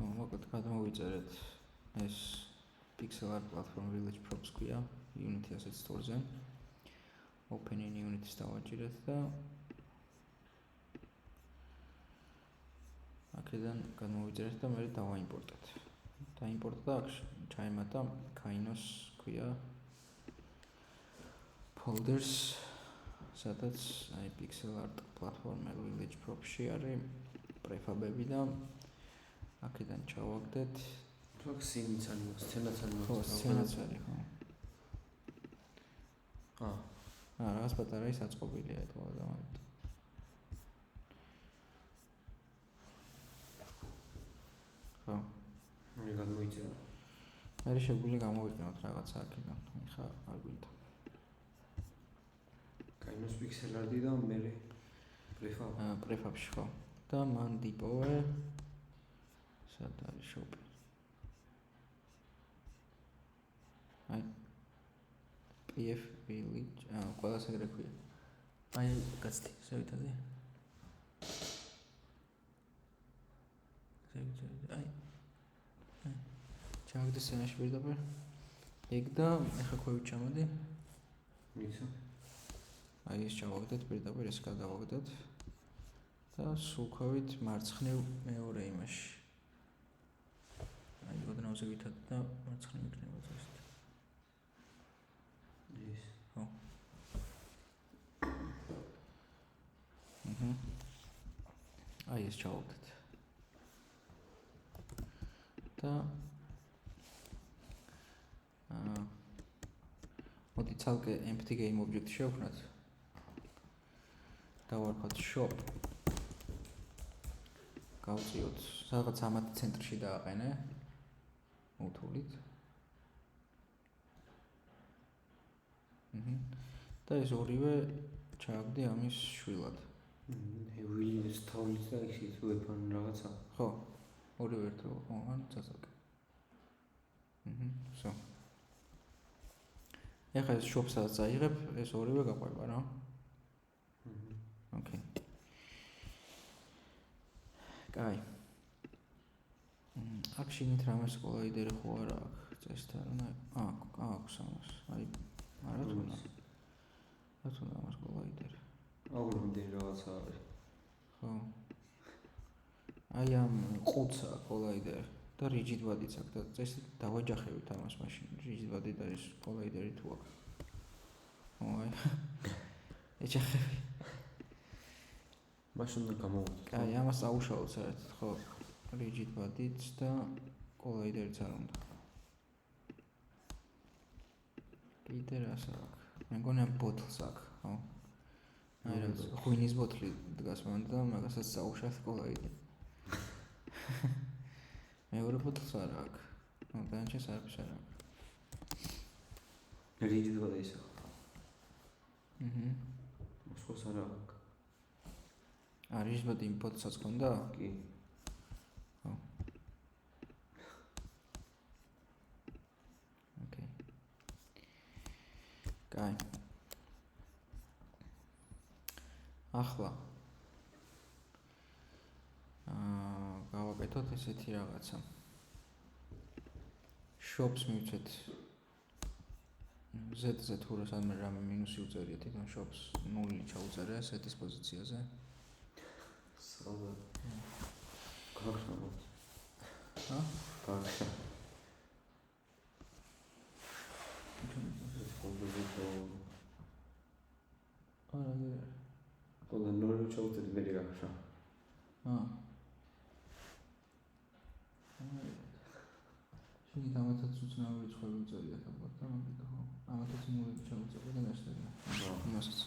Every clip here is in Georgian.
მოკლედ გადმოვიწერეთ ეს pixel art platform village props ქვია Unity asset store-ზე. Open in Unity-ს დავაჭირეთ და აქედან გადმოვიწერეთ და მე დავაიმპორტეთ. დაიმპორტდა აქ ჩაემატა Kainos ქვია folders სადაც აი pixel art platform village props-ში არის prefab-ები და აქედან ჩავაგდეთ აქ სცენაც არის, სცენაც არის. ხო, სცენაც არის, ხო. რაღაც პატარა ის აწყობილია ეთქვა და ამით. ხო. მე გადმოიწერა. მე შეგვიძლია გამოვიყენოთ რაღაცა აქედან. ხა არ გვინდა. Kainos pixel art-ი და მე prefab. prefab-ში ხო. და მან დიპოვე სად არის shop. აი PF village, ყველას ეგრე ქვია. აი გაცდი, ზევითაზე. აი. ჩავაგდე სცენაში პირდაპირ. ეგ და ეხა ქვევით ჩამოდი. მიცო. აი ეს ჩავაგდეთ პირდაპირ, ეს გადავაგდეთ. და სულ ქვევით მარცხნივ მეორე იმაში. აი ოდნავზე ვითად და მარცხნივ იქნება ეს. ის. ხო. აი ეს ჩავაგდეთ. და მოდი ცალკე empty game object შევქმნათ. დავარქვათ shop. გავწიოთ რაღაც ამათ ცენტრში დააყენე. მოვთულით. და ეს ორივე ჩააგდე ამის შვილად. Heavily styled და ის weapon რაღაცა. ხო. ორივე ერთდროულად, ხო, ან წასაკე. всё. ეხლა ეს shop-საც აიღებ, ეს ორივე გაყვება რა. ოკეი. კაი. აქ შიგნით რამეს კოლაიდერი ხო არა აქვს წესთან, აქვს ამას. აი, არა თქმა. რა თქმა ამას კოლაიდერი. აგრონდე რაღაცა არის. ხო. აი ამ ყუთს აქვს კოლაიდერი და rigid body-ც აქვს და წესით დავაჯახებით ამას მაშინ. rigid body და ის კოლაიდერი თუ აქვს. ხო, აი. ეჯახები. მაშინ უნდა გამოვიდეთ. აი, ამას აუშავოთ საერთოდ, ხო. rigid body-ც და კოლაიდერიც არ უნდა. კიდე რას აქვს? მე მგონი ამ ბოთლს აქვს, ხო? აი რა ღვინის ბოთლი დგას მან და მაგასაც აუშავთ კოლაიდერი. მეორე ბოთლს არ აქვს. ნუ დანარჩენს არაფერს არ აქვს. rigid body ისე. მოსხოს არ აქვს. rigid body import-საც ქონდა? კი. ხო. ოკეი. კაი. ახლა გავაკეთოთ ესეთი რაღაცა. shops მივცეთ Z-ზე თუ რამე მინუსი უწერია თვითონ shops 0 ჩაუწერე set-ის პოზიციაზე. სალო. გახსნა. ჰა? გახსნა. არა, ყველა ნორი ჩაუწერე მე გახსნა. შეგით ამათაც უცნაური რიცხვები უწერიათ ალბათ და მაგით ხო. ამათაც ნულები ჩაუწერე და ნაშთები. იმასაც.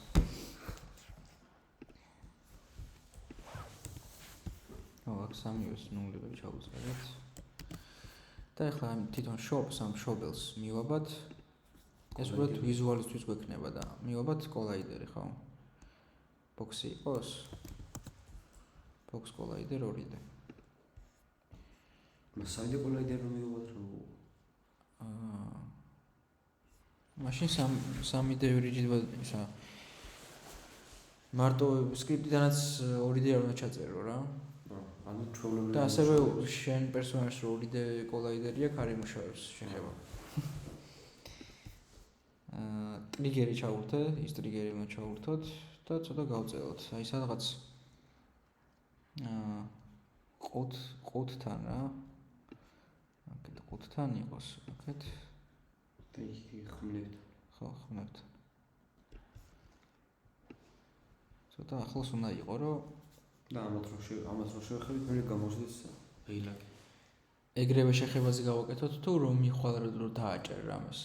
აქ სამივეს ნულები ჩაუწერეთ. და ახლა თვითონ shop-ს ამ shop-ელს მივაბად. ეს უბრალოდ ვიზუალისთვის გვექნება და მივაბად კოლაიდერი, ხო? box-ი იყოს. box collider 2D. მასაიდე collider რომ მივაბად რა? მაშინ 3D rigid ისა მარტო სკრიპტიდანაც 2D არ უნდა ჩაწერო რა. ანუ ჩვეულებრივი და ასევე შენ პერსონაჟს რო უდე კოლაიდერი აქვს არ იმუშავებს შეხება. ტრიგერი ჩავურთე, ის ტრიგერი უნდა ჩავურთოთ და ცოტა გავწეროთ. აი სადღაც ყუთთან რა. აქეთ ყუთთან იყოს, აქეთ და იქ ხმლებთ. ხო, ხმლებთ. ცოტა ახლოს უნდა იყო, რომ და ამათ რო შევხედით, მე გამოჩნდეს ღილაკი. ეგრევე შეხებაზე გავაკეთოთ თუ რომ მიხვალ რომ დააჭერ რამეს.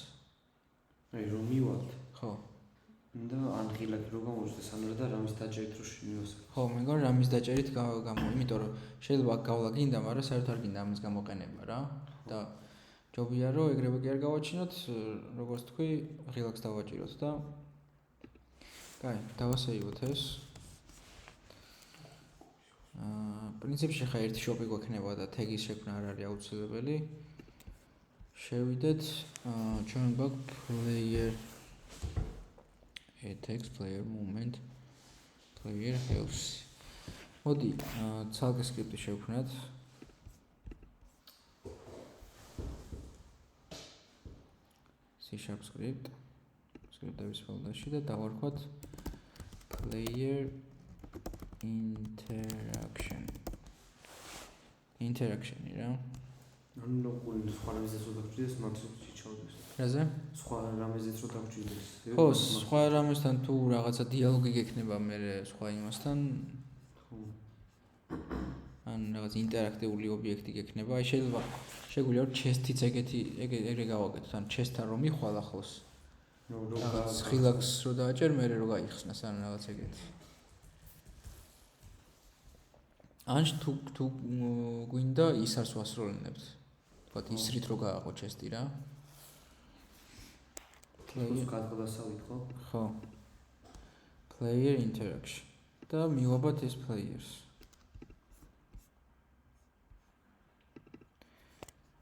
აი რომ მივალთ. ხო. და ან ღილაკი რო გამოჩნდეს ან რა და რამის დაჭერით რო შევასე. ხო, მე მგონი რამის დაჭერით იმიტომ რომ შეიძლება აქ გავლა გინდა, მაგრამ საერთოდ არ გინდა ამის გამოყენება რა. და ჯობია რომ ეგრევე კი არ გავაჩინოთ, როგორც თქვი, ღილაკს დავაჭიროთ და კაი, დავასეივოთ ეს. პრინციპში ხა ერთი შოპი გვექნება და თეგის შექმნა არ არის აუცილებელი. შევიდეთ, ჩვენ გვაქვს player text player moment player health. მოდი, ცალკე სკრიპტი შევქმნათ. C# სკრიპტების ფოლდერში და დავარქვათ player interaction-ი რა. ანუ სხვა რამეზეც რო დაგჭირდეს, მაქსიმუმში ჩავდეს. რაზე? სხვა რამეზეც რო დაგჭირდეს. ხო, სხვა რამესთან თუ რაღაცა დიალოგი გექნება მე სხვა იმასთან. ხო. ან რაღაც ინტერაქტიული ობიექტი გექნება. აი შეიძლება შეგვიძლია რომ chest-იც ეგრე გავაკეთოთ. ან chest-თან რომ მიხვალ ახლოს. რაღაც ღილაკს რო დააჭერ, მე რო გაიხსნას ან რაღაც ეგეთი. ან თუ გვინდა ის არს ვასრულებთ. თქვათ ისრით რო გააყო chest-ი რა. player გადავასავით ხო? ხო. player interaction. და მივაბათ ეს players.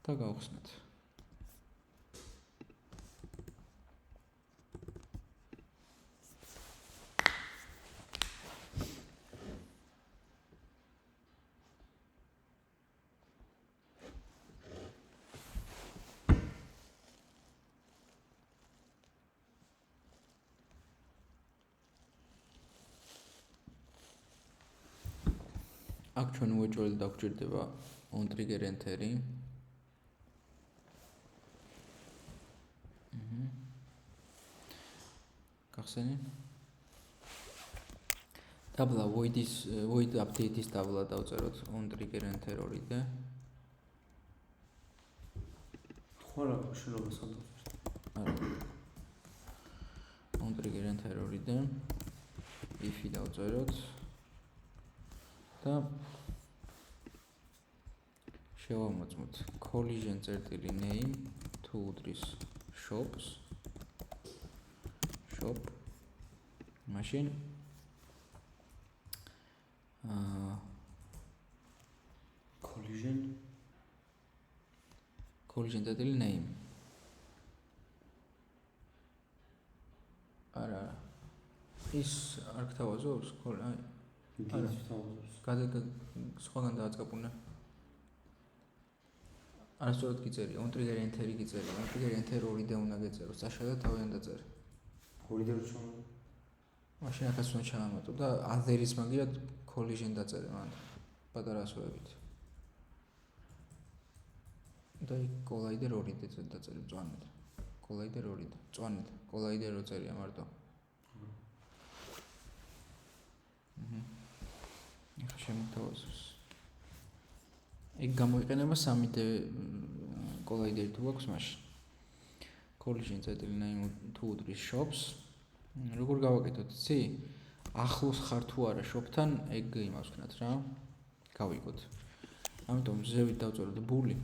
და გავხსნათ. აქ ჩვენ უეჭველი დაგვჭირდება on trigger enter-ი. გახსენი? ტაბლა void update-ის ტაბლა დავწეროთ on trigger enter 2-დე. ხო რა შენობას ანდავს. არა. on trigger enter 2-დე. if-ი დავწეროთ. და შევამოწმოთ collision წერტილი name თუ უდრის shop მაშინ collision წერტილი name არა ის არ გთავაზობს აი არა თავაზობს სხვაგან დააწყაპუნა არასწორად გიწერია on trigger enter-ი გიწერია on trigger enter 2-დე უნდა გეწერო საშა და თავიდან დაწერე 2-დე რო ჩამოვიდა მაშინ ახაც უნდა ჩაამატო და other-ის მაგია collision დაწერე მან პატარა ასოებით და collider 2-დე დაწერე მწვანედ collider 2-დე მწვანედ collider 2 წერია მარტო ახლა შემოთავაზოს ეგ გამოიყენება 3D collider თუ აქვს მაშინ collision წერტილი name თუ უდრის shops როგორ გავაკეთოთ იცი ახლოს ხარ თუ არა shop-თან ეგ იმას ვქნათ რა გავიგოთ ამიტომ ზევით დავწეროთ ბული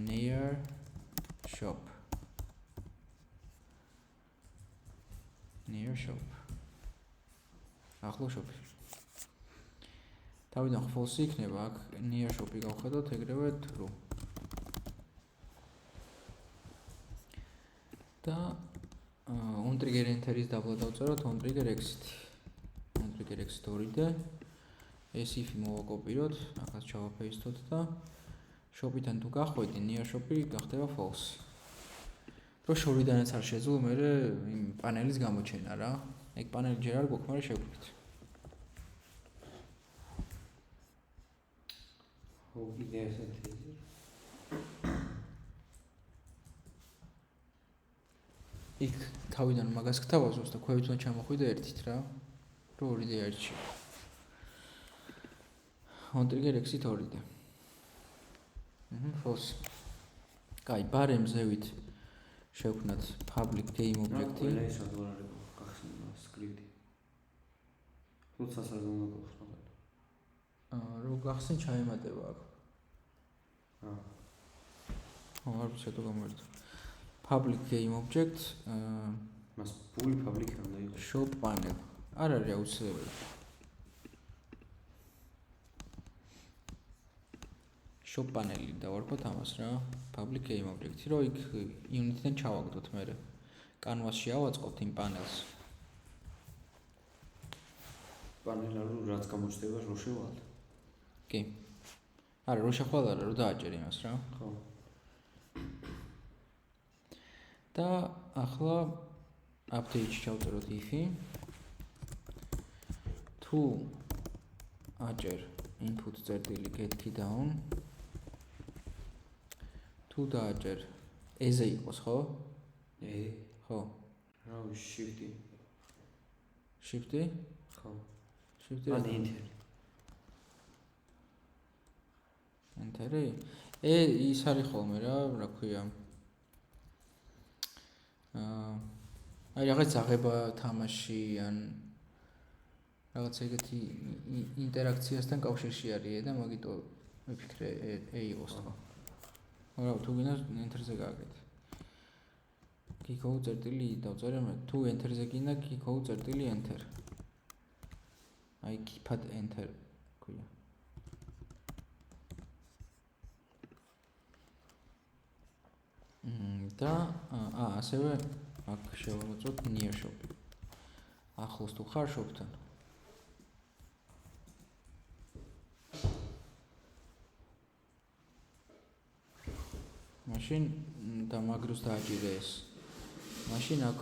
near shop ახლო shop-ი თავიდან false იქნება აქ near shop-ი გავხედოთ ეგრევე true და on trigger enter-ის დაბლა დავწეროთ on trigger exit 2-დე ეს if-ი მოვაკოპიროთ, ახლა ჩავაფეისტოთ და shop-იდან თუ გახვედი, near shop-ი გახდება false. რო შორიდანაც არ შეძლო მე იმ პანელის გამოჩენა რა. ეგ პანელი ჯერ არ გვაქვს, მაგრამ შევქმნით. ხო, კიდე ესეთი. იქ თავიდან მაგას გთავაზობს და ქვევით უნდა ჩამოხვიდე ერთით რა. რო 2-დე არჩი. on trigger exit 2-დე. false. კაი, barem ზევით შევქმნათ public game object-ი. რა ის რა არის გახსნა script-ი. თუმცა სასაზღვრო უნდა გახსნა. რო გახსენ ჩაემატება აქ. არ ვიცი თუ გამოვიდა. public game object მას ფული public უნდა იყოს. shop panel. არ არის აუცილებელი. shop panel-ი დავარქოთ ამას რა. public game object-ი რო იქ unit-დან ჩავაგდოთ მე. canvas-ში ავაწყობთ იმ panels. პანელი რო რაც გამოჩნდება რო შევალთ. კი. არა, რო შეხვალ არა, რო დააჭერ იმას რა. ხო. და ახლა update-ში ჩავწეროთ if-ი. თუ აჭერ input წერტილი get key down. თუ დააჭერ ez-ე იყოს, ხო? ხო. რა shift-ი. shift-ი? ხო. shift-ი. ან enter. enter-ი? ის არის ხოლმე რა ქვია. აი რაღაც აღება თამაში ან რაღაც ეგეთი ინტერაქციასთან კავშირში არის და მაგიტო მიფიქრე იყოს ხო. მაგრამ თუ გინდა enter-ზე გააკეთე. keycode წერტილი დავწერე მე. თუ enter-ზე გინდა keycode წერტილი enter. აი keypad enter ქვია. და ასევე აქ შევამოწმოთ near shop. ახლოს თუ ხარ shop-თან. მაშინ და მაგროს დააჭირე ეს. მაშინ აქ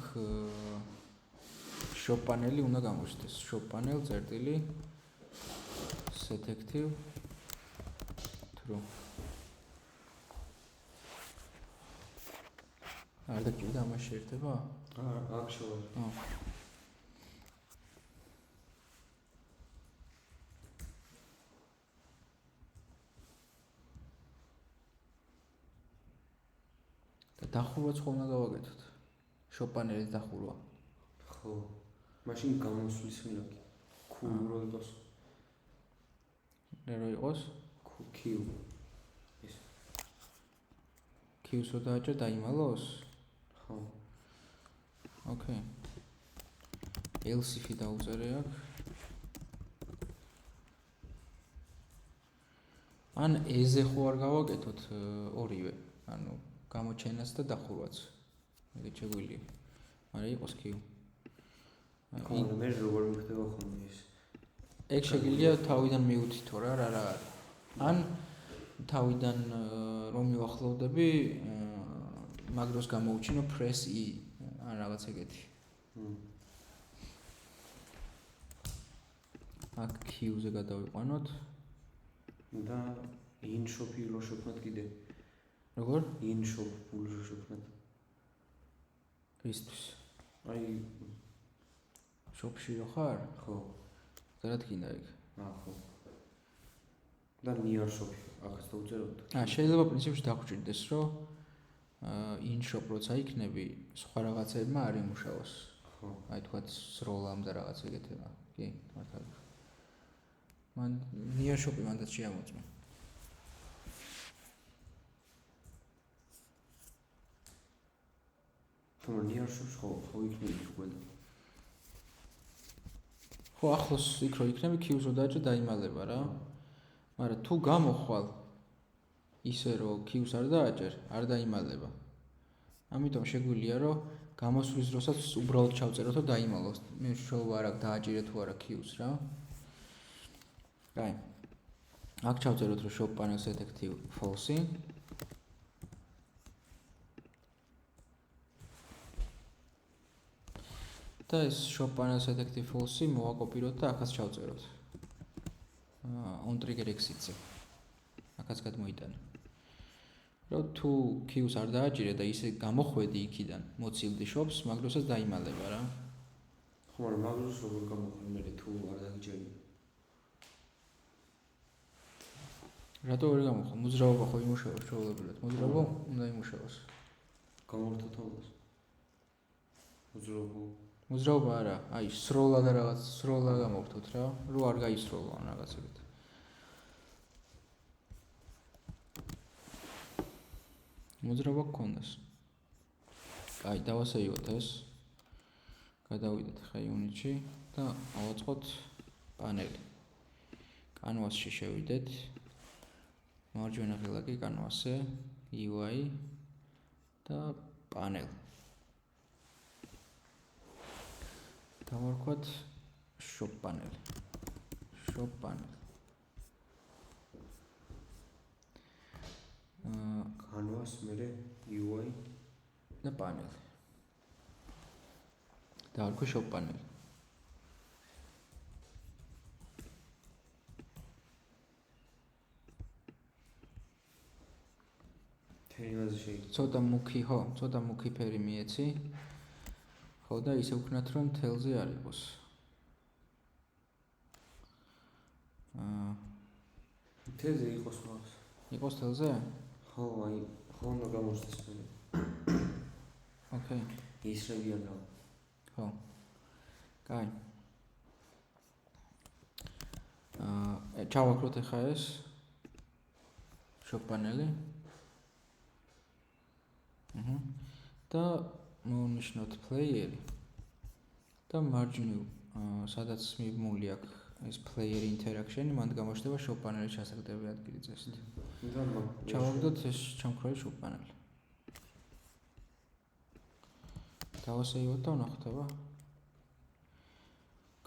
shop panel-ი უნდა გამოჩნდეს. shop panel წერტილი set active true. არ დაგჭირდა ამაში ერთება? აქ შევარ. და დახურვაც ხომ უნდა გავაკეთოთ. shop panel-ის დახურვა. ხო. მაშინ გამოსვლის მილაკი. Q რო იყოს. რა რო იყოს? Q. ეს. Q-ს დააჭერ დაიმალოს? ხო. Okay. else if-ი დაუწერე აქ. ან ez-ე ხო არ გავაკეთოთ ორივე. ანუ გამოჩენას და დახურვაც. ეგ შეგვიძლია. მაგრამ იყოს Q. ხო, მე როგორ მიხდება ხოლმე ეს? ეგ შეგიძლია თავიდან მიუთითო რა არის. ან თავიდან რომ მივახლოვდები მაგროს გამოუჩინო press E ან რაღაც ეგეთი. აქ Q-ზე გადავიყვანოთ და in shop-ი რო შევქმნათ კიდე. როგორ? in shop ფული რო შევქმნათ. ისთვის? აი shop-ში რო ხარ? ხო. და რა თქინდა ეგ? ხო. და near shop-ი ახაც დავწეროთ. შეიძლება პრინციპში დაგჭირდეს რომ in shop როცა იქნები სხვა რაღაცებმა არ იმუშაოს. ხო. აი თქვათ სროლამ და რაღაც ეგეთება. კი, მართალია. მან near shop-ი მანდაც შეამოწმე. თუმცა near shop-ს ხო იქნები უკვე. ხო, ახლოს იქ რო იქნები Q-ს რო დააჭრე დაიმალება რა. მაგრამ თუ გამოხვალ ისე რომ Q-ს არ დააჭერ, არ დაიმალება. ამიტომ შეგვიძლია რომ გამოსვლის დროსაც უბრალოდ ჩავწეროთ და დაიმალოს. მე შეიძლება არ აქვს დააჭირე თუ არა Q-ს რა. კაი. აქ ჩავწეროთ რომ shop panels effective false. და ეს shop panels effective false მოვაკოპიროთ და ახაც ჩავწეროთ. On trigger exit-ზე. ახაც გადმოიტანე. რომ თუ queues არ დააჭირე და ისე გამოხვედი იქიდან, მოცილდი shops, მაგდროსაც დაიმალება რა. ხო, მაგრამ მაგდროს როგორ გამოხვი მე თუ არ დაგიჭერი? რატო ვერ გამოხო? მოძრაობა ხო იმუშავოს ჩვეულებრივად. მოძრაობა უნდა იმუშავოს. გამოვართოთ ამას. მოძრაობა არა, აი სროლა და რაღაც სროლა გამოვხდოთ რა, რო არ გაისროლა რაღაცებით. მოძრაობა გქონდეს. აი, დავასეივოთ ეს. გადავიდეთ ხა unit-ში და ავაწყოთ პანელი. Canvas-ში შევიდეთ. მარჯვენა ღილაკი Canvas-ზე, UI და panel. დავარქვათ shop panel. Shop panel. Canvas მერე UI და panel. დავარქვი shop panel. თეიმაზე შეიძლება. ცოტა მუქი ხო, ცოტა მუქი ფერი მიეცი. ხო და ისე ვქნათ რომ თელზე არ იყოს. თელზე იყოს მას. იყოს თელზე? ხო, აი, ხო უნდა გამოსდეს მე. ოკეი. ისრებიან რა. ხო. კაი. ჩავაკროთ ახლა ეს shop panel-ი. და მოვნიშნოთ player-ი და მარჯვნივ სადაც მიბმული აქვს ეს player interaction-ი, მანდ გამოჩნდება shop panel-ის ჩასაგდები ადგილი წესით. ჩავაგდოთ ეს ჩამქრალი shop panel-ი. დავასეივოთ და ვნახოთ აბა.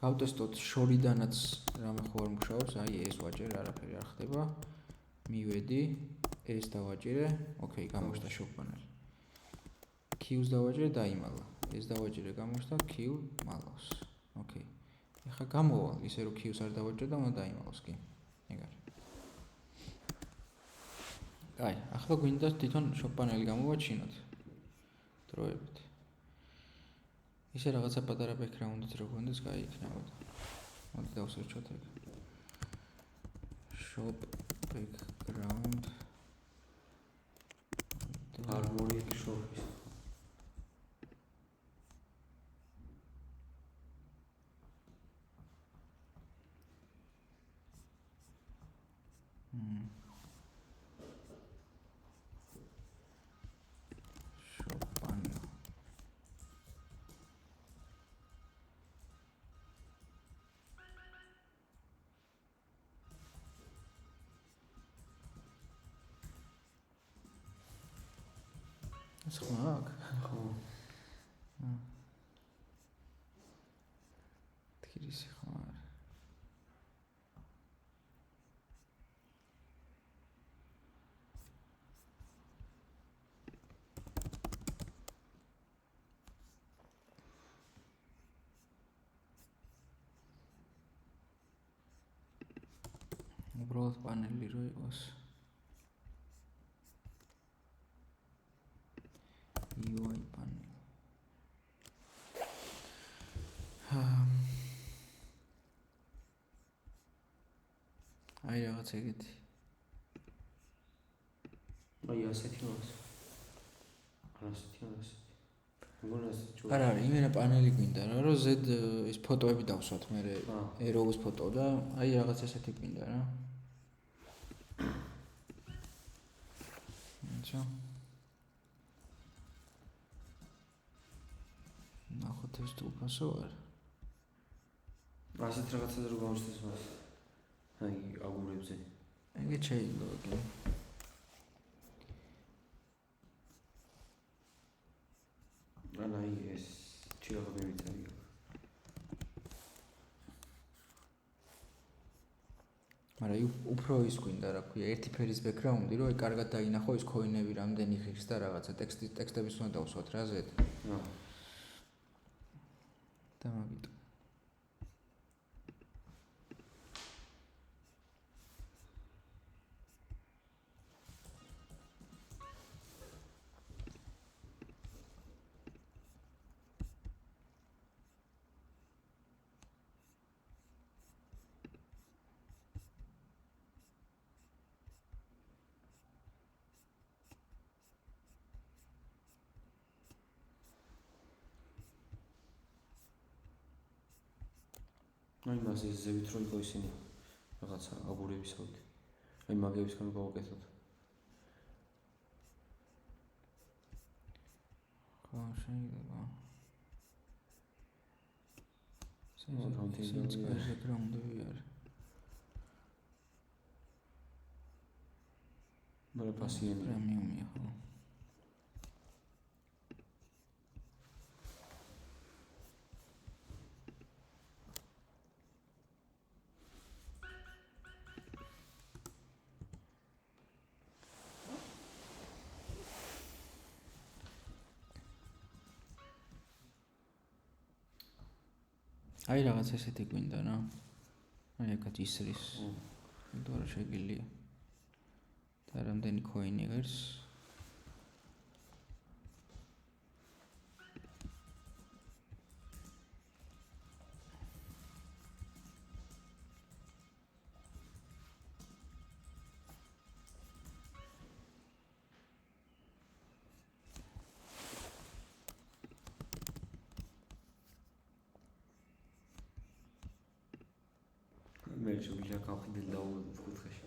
გავტესტოთ შორიდანაც რამე ხო არ მუშაობს, აი ეს ვაჭერ, არაფერი არ ხდება. მივედი, ეს დავაჭირე, ოკეი, გამოჩნდა shop panel-ი. Queues დავაჭირე დაიმალა. ეს დავაჭირე გამოჩნდა queue მალავს. ოკეი. ეხლა გამოვალ, ისე რომ queues არ დავაჭირე და უნდა დაიმალოს კი. ეგ არის. აი, ახლა გვინდა თვითონ shop panel-ი გამოვაჩინოთ. დროებით. ისე რაღაცა პატარა background-ით რო გქონდეს, კაი იქნებოდა. მოდი დავსერჩოთ ეგ. Shop background harmonic shop-ის. Shop panel. ეს ხო აქ? ხო. თქირისი ხო არა. უბრალოდ პანელი რო იყოს. UI panel. აი რაღაც ეგეთი. აი ასეთი მას. ასეთი. მგონი ასეთი. არა, იმენა პანელი გვინდა რა, რომ Z ეს ფოტოები დავსვათ მე ეროვის ფოტო და აი რაღაც ესეთი გვინდა რა. აჩა. ნახოთ ეს თუ უფასო არ. ასეთ რაღაცაზე რო გამოსდეს მას. აი აგურებზე. ეგეც შეიძლება კი. აი ეს ჩიაღები ვიცი. მაგრამ უფრო ის გვინდა რა ქვია, ერთი ფერის ბექგრაუნდი, რომ აი კარგად დაინახო ის ქოინები რამდენი ხის და რაღაცა ტექსტების უნდა დავსვათ რა ზედ. და მაგით. აი მას ეს ზევით რო იყო ისინი რაღაცა აგურებისავით. აი მაგებისგან გავაკეთოთ. ხო, შეიძლება. სენსი ბექგრაუნდები არის. მაგრამ პასიანი პრემიუმია ხო. აი რაღაც ესეთი გვინდა რა. აი აქაც ისრის. იმიტომ რომ შეგიძლია. და რამდენი ქოინი ღირს. მე შეგვიძლია გავხდილი დაუვებოთ კუთხეში.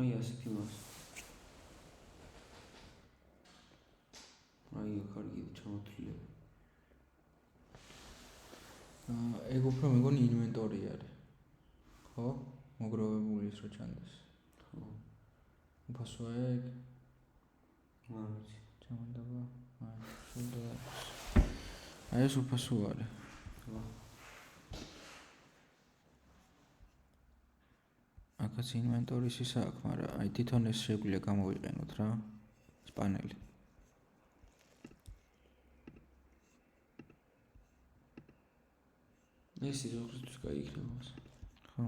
აი ასეთი მას. აი კარგი ჩამოთვლილები. ეგ უფრო მეგონი ინვენტორი არის. ხო? მოგროვებული ის რო ჩანდეს. ხო. უფასოა ეგ? არ ვიცი. ჩამონდება. აი, სულ აი ეს უფასო არის. ხო. აქაც ინვენტორის ის აქვს, მაგრამ აი თვითონ ეს შეგვიძლია გამოვიყენოთ რა. ეს პანელი. ეს სიზოღისთვის გაიქნება მას. ხო.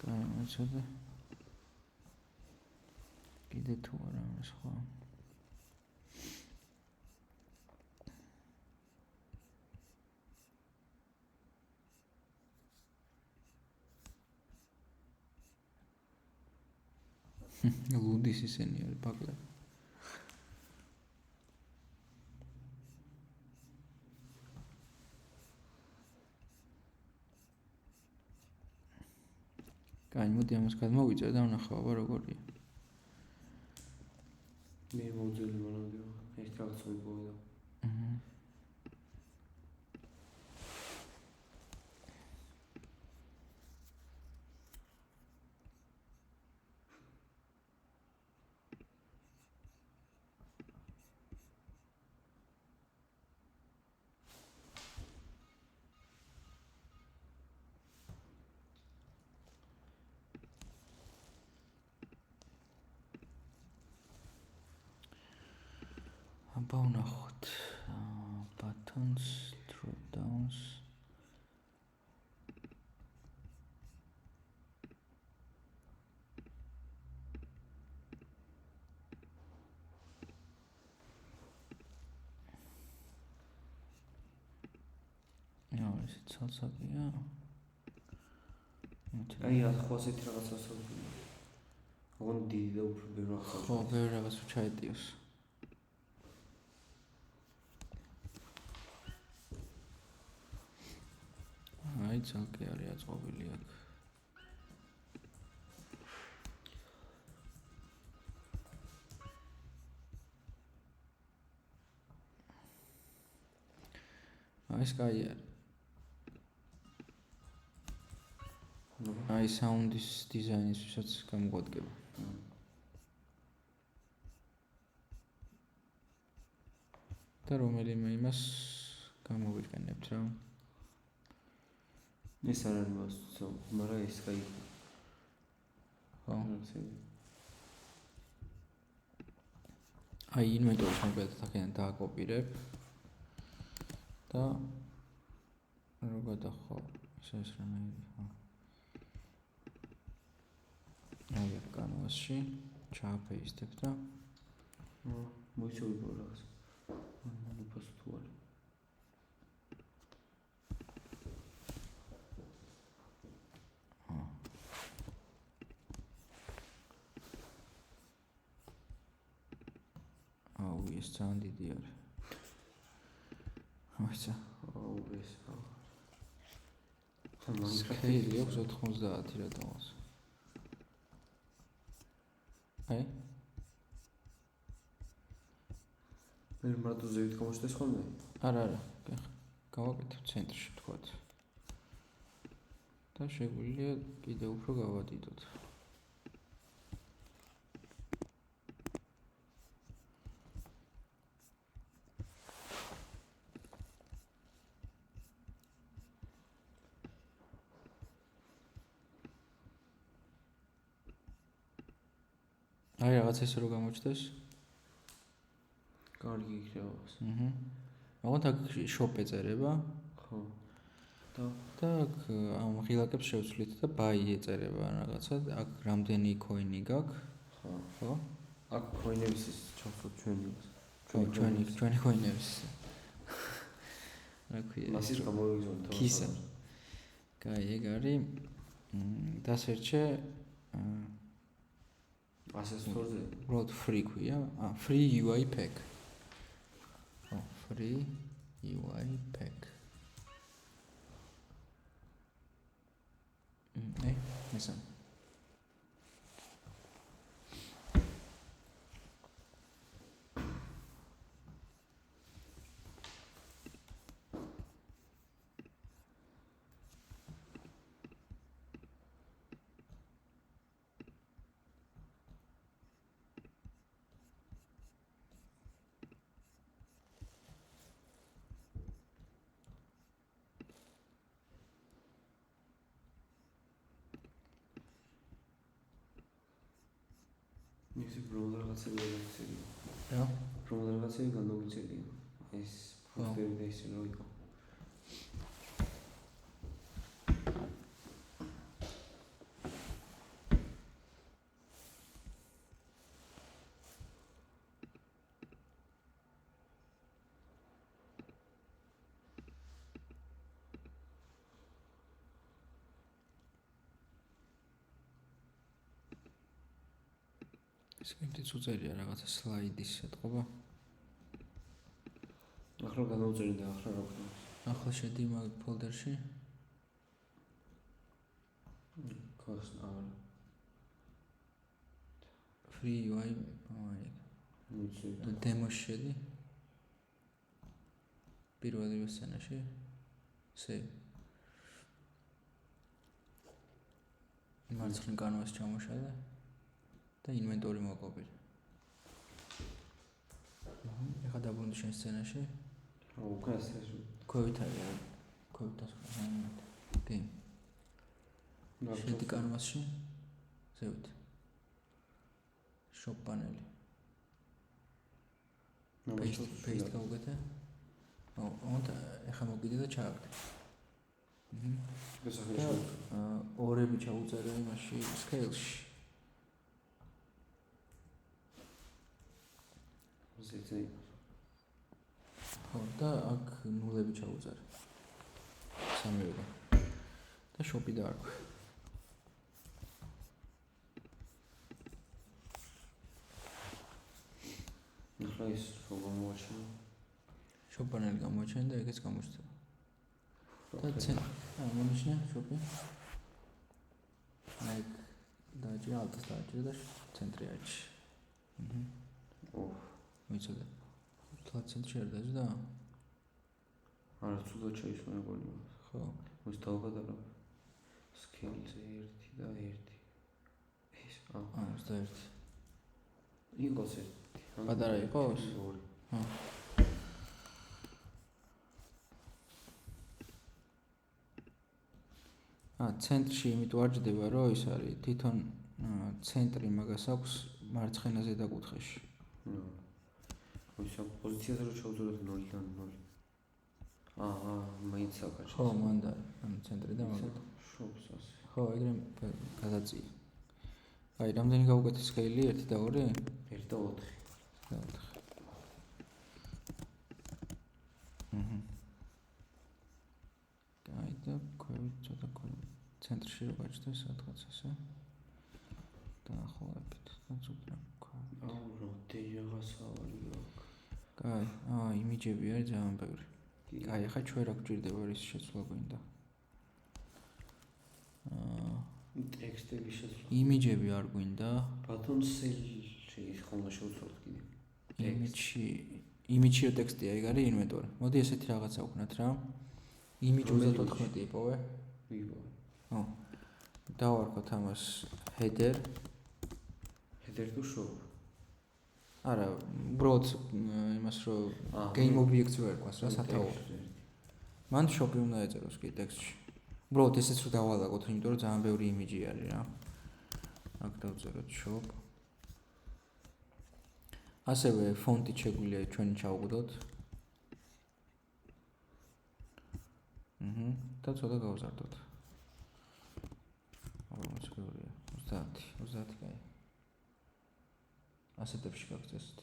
გამოცადე. კიდე თუ არა ეს ხო. ლუდის ისენი არის ბაკლები. კაი, მოდი ამას გადმოვიწერ და ვნახავ აბა როგორია. მე მოვძელი მანამდე ეს რაღაც ვიპოვე და აბა ვნახოთ. buttons, drop downs. ეს ცალსაკია. აი 800 რაღაცას ვთქვი. ოღონდ დიდი და უფრო ბევრი რაღაცა. ხო, ბევრი რაღაც ჩაეტიოს. აი, ცალკე არის აწყობილი აქ. აი, ეს კაი არის. აი, საუნდის დიზაინისთვისაც გამოგვადგება. და რომელიმე იმას გამოვიყენებთ რა. ეს არ არის მასწავლო, მაგრამ ეს კაი. ხო. აი, ინვენტორის მოკლედ აქედან დააკოპირებ. და რო გადახვალ ეს რამეები, ხო. აი, კანვასში ჩააფეისტებ და მოიცავ რაღაც. უფასო თუ არის. აუ, ეს ძალიან დიდი არის. მოიცა. აუ, ეს. სკეილი აქვს 90 რატომაც. აი. მე მარტო ზევით გამოჩნდეს ხოლმე? არა. გავაკეთებ ცენტრში თქვათ. და შეგვიძლია კიდევ უფრო გავადიდოთ. აი, რაღაც ესე რო გამოჩნდეს. კარგი იქნება. აღარ აქ შოპ ეწერება. ხო. და აქ ამ ღილაკებს შევცვლით და ბაი ეწერება რაღაცა. აქ რამდენი კოინი გაქვს? ხო. აქ კოინების ის ჩავსვათ ჩვენი. ჩვენი კოინების. რა ქვია? მასის გამოვიგზავნოთ. კისა. კაი, ეგ არის. დასერჩე ასესტორზე. უბრალოდ free ქვია. free UI pack. ხო, free UI pack. მესამ. მისი პრომო რაღაცები განვიცადია. რა? პრომო რაღაცები განვიცადია. ეს ფოტოები და ისე რო იყო. სკრიპტიც უწერია რაღაცა სლაიდის ეთყობა. ახლა განაუწერი და ახლა რა ვქნა. ახლა შედი მაგ ფოლდერში. ქოს არა. free UI აი. და დემოში შედი. პირველივე სცენაში. save. მარცხნივ კანვას ჩამოშალე. და ინვენტორი მოკოპირე. ეხლა დაბრუნდი შენ სცენაში. უკან ასეში. ქვევით არის. ქვევით ასხა. კი. შედი კანვასში. ზევით. შოპ პანელი. paste გავუკეთე. და ეხლა მოგიდე და ჩააგდე. ორები ჩაუწერე იმაში scale-ში. ხო, და აქ ნულები ჩაუწერე. სამივე. და შოპი დაარქვე. ახლა ის როგორ მოაჩვენა? შოპანელი გამოაჩენა და ეგეც გამოჩნდება. და მონიშნე შოპი. აი დაჭი ალტს დაჭი და ცენტრი აჭი. მიცოდე. თლა ცენტრი არ დაჭი და არა ცუდად შეისვა მეგონი. ხო. მოს დავგადარა. სკილზე 1 და 1. ეს 21. იყოს 1. პატარა იყოს? 2. ცენტრში იმიტომ არ ჯდება, რომ ის არის თვითონ ცენტრი მაგას აქვს მარცხენა ზედაკუთხეში. ისე პოზიციაზე რო ჩავწეროთ 0-დან 0. მაინც აკაჩი. ხო, მანდა, ანუ ცენტრი და მაგათ. შობს ასე. ხო, ეგრე გადაწია. აი, რამდენი გავუკეთე სკეილი? 1 და 2? 1 და 4. და 4. აი და ქვევით ცოტა ცენტრში რო გაჩნდა სადღაც ესე. დაახლოებით და ცოტა ქვევით. როდი რაღაცა არის. კაი, იმიჯები არის ძალიან ბევრი. კაი, ახლა ჩვენ რა გვჭირდება ის შეცვლა გვინდა. ტექსტები შეცვლა. იმიჯები არ გვინდა. ბატონ სელში ის ხოლმე შევცვალოთ კიდე. იმიჯი ტექსტია, ეგ არის ინვენტორი. მოდი ესეთი რაღაცა ვქნათ რა. იმიჯი 34 იპოვე. ვიპოვე. ხო. დავარქოთ ამას header. header თუ shop. არა, უბრალოდ იმას რომ game objects ვერკვას რა სათაური. მან shop-ი უნდა ეწეროს კი ტექსტში. უბრალოდ ესეც რომ დავალაგოთ, იმიტომ რომ ძალიან ბევრი იმიჯი არის რა. აქ დავწეროთ shop. ასევე ფონტი შეგვიძლია ჩვენ ჩავუგდოთ. და ცოტა გავზარდოთ. ალბათ შეგვიძლია 30 კაი. ასეთებში გავწესოთ.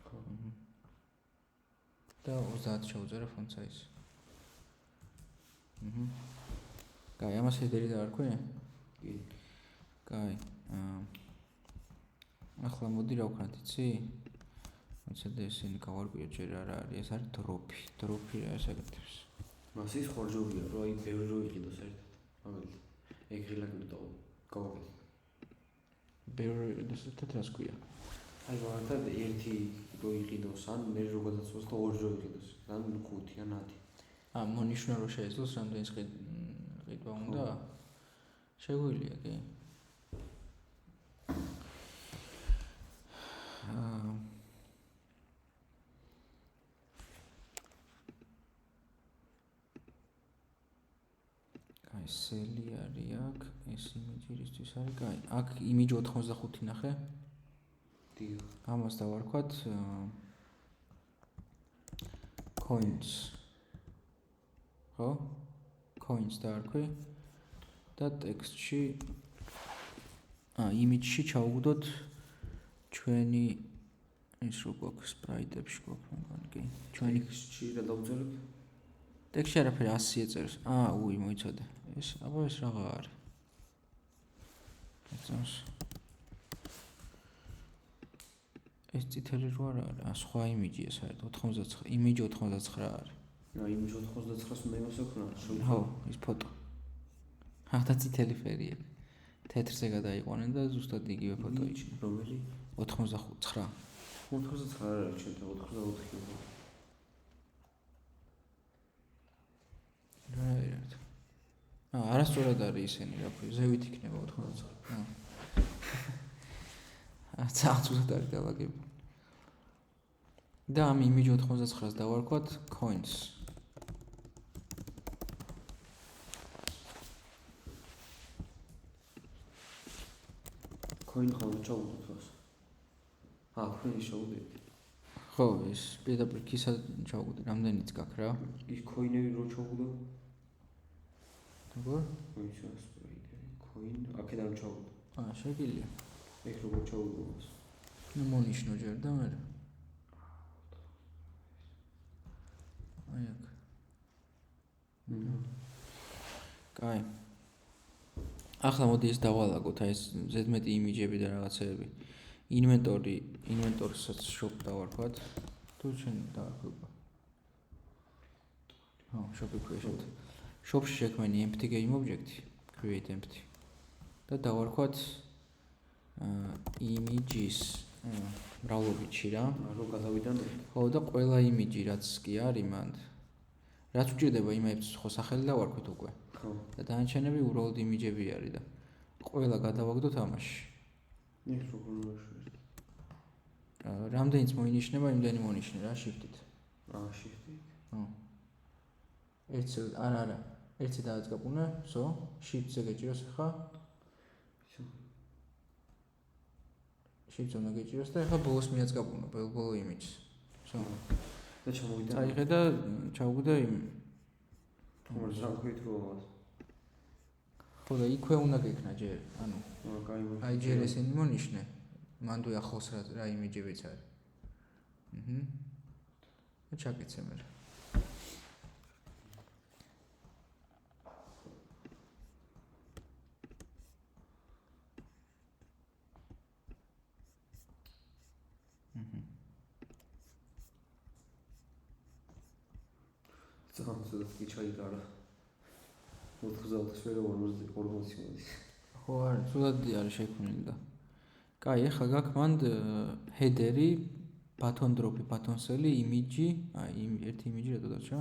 ხო. და 30 შევუწერე font size. კაი, ამას header-ი დაარქვი? კი. კაი. ახლა მოდი რა ვქნათ, იცი? მოცადე ისინი გავარკვიოთ ჯერ არა არის, ეს არის დროპი. დროპი რა ესაკეთებს? მას ის ხორჯობია, რომ აი ბევრი რო იყიდოს ერთად. მაგალითად, ეგ ღილაკი და გავაკეთე. ბევრი ესეთად რას ქვია? აი მაგალითად ერთი რო იყიდოს, ან მე რო გადაწვოს და ორი რო იყიდოს, ან 5 ან 10. მონიშნა რომ შეეძლოს რამდენი ყიდვა უნდა? შეგვიძლია კი. კაი, სელი არის აქ, ეს იმიჯი რისთვის არის? კაი, აქ იმიჯი 85 ნახე. დიახ. ამას დავარქვათ coins. ხო? coins დაარქვი და ტექსტში იმიჯში ჩავუგდოთ ჩვენი ის რო გვაქვს სპრაიტებში გვაქვს მაგარი კი. ჩვენი ტექსტში რა დავწეროთ? ტექსტში არაფერი 100 ეწერს. მოიცადე. ეს ეს რაღა არის. ეს წითელი რო არა არის, სხვა იმიჯი ეს არის 89, იმიჯი 89 არის. იმიჯი 89-ს მე მოსაქნა. ხო, ის ფოტო. და წითელი ფერია. თეთრზე გადაიყვანენ და ზუსტად იგივე ფოტო იყო. რომელი? 89. 89 არ არის, ჩვენ 84. არასწორად არის ისინი, რა ქვია, ზევით იქნება 89. ცალ-ცალად არის დავაგები. და ამ იმიჯ 89-ს დავარქვათ coins. coin ხოლმე ჩავუდგოთ მას. coin შევუდეთ. ხო, ის პირდაპირ ქისა ჩავუგდე, რამდენიც გაქვს რა. ის coin-ები რო ჩავუგდო? როგორ? coin, აქედან ჩავუგდო. შეგიძლია. ეგ როგორ ჩავუგდო მას? მონიშნო ჯერ და მე. აი აქ. კაი. ახლა მოდი ეს დავალაგოთ, აი ეს ზედმეტი იმიჯები და რაღაცეები. ინვენტორსაც shop დავარქვათ. თუ შენ დაარქვება. Shop-ი create. Shop-ში შექმენი empty game object, create empty. და დავარქვათ images მრავლობითში რა. რომ გადავიდან. ხო და ყველა იმიჯი რაც კი არის მანდ. რაც უჭირდება იმებს ხო სახელი დავარქვით უკვე. ხო. და დანარჩენები უბრალოდ იმიჯები არის და ყველა გადავაგდოთ ამაში. ის როგორ ვაშუქებ? რამდენიც მოინიშნება, იმდენი მონიშნე რა shift-ით. shift-ით. ხო. არა. ერთი დააწყაპუნე, shift-ზე გეჭიროს ხა. Shift-ზე გეჭიროს და ხა ბოლოს მიაწყაპუნო, ბოლო იმიჯს. და ჩამოვიდა. წაიღე და ჩავუგდა იმ თუმცა სამკვით როა. ხო და იქვე უნდა გექნა ჯერ, ანუ აი ჯერ ესენი მონიშნე. მანდ ახლოს რა იმიჯებიც არის. და ჩაკეთე მე. ზოგადად კი ჩაიგარა. 90 40 მოდის. ხო არა, ზოგადად არის შექმნილი და. კაი, ახლა გაქვს მანდ header-ი, button drop-ი, button cell-ი, image-ი, ერთი image რა დადარჩა.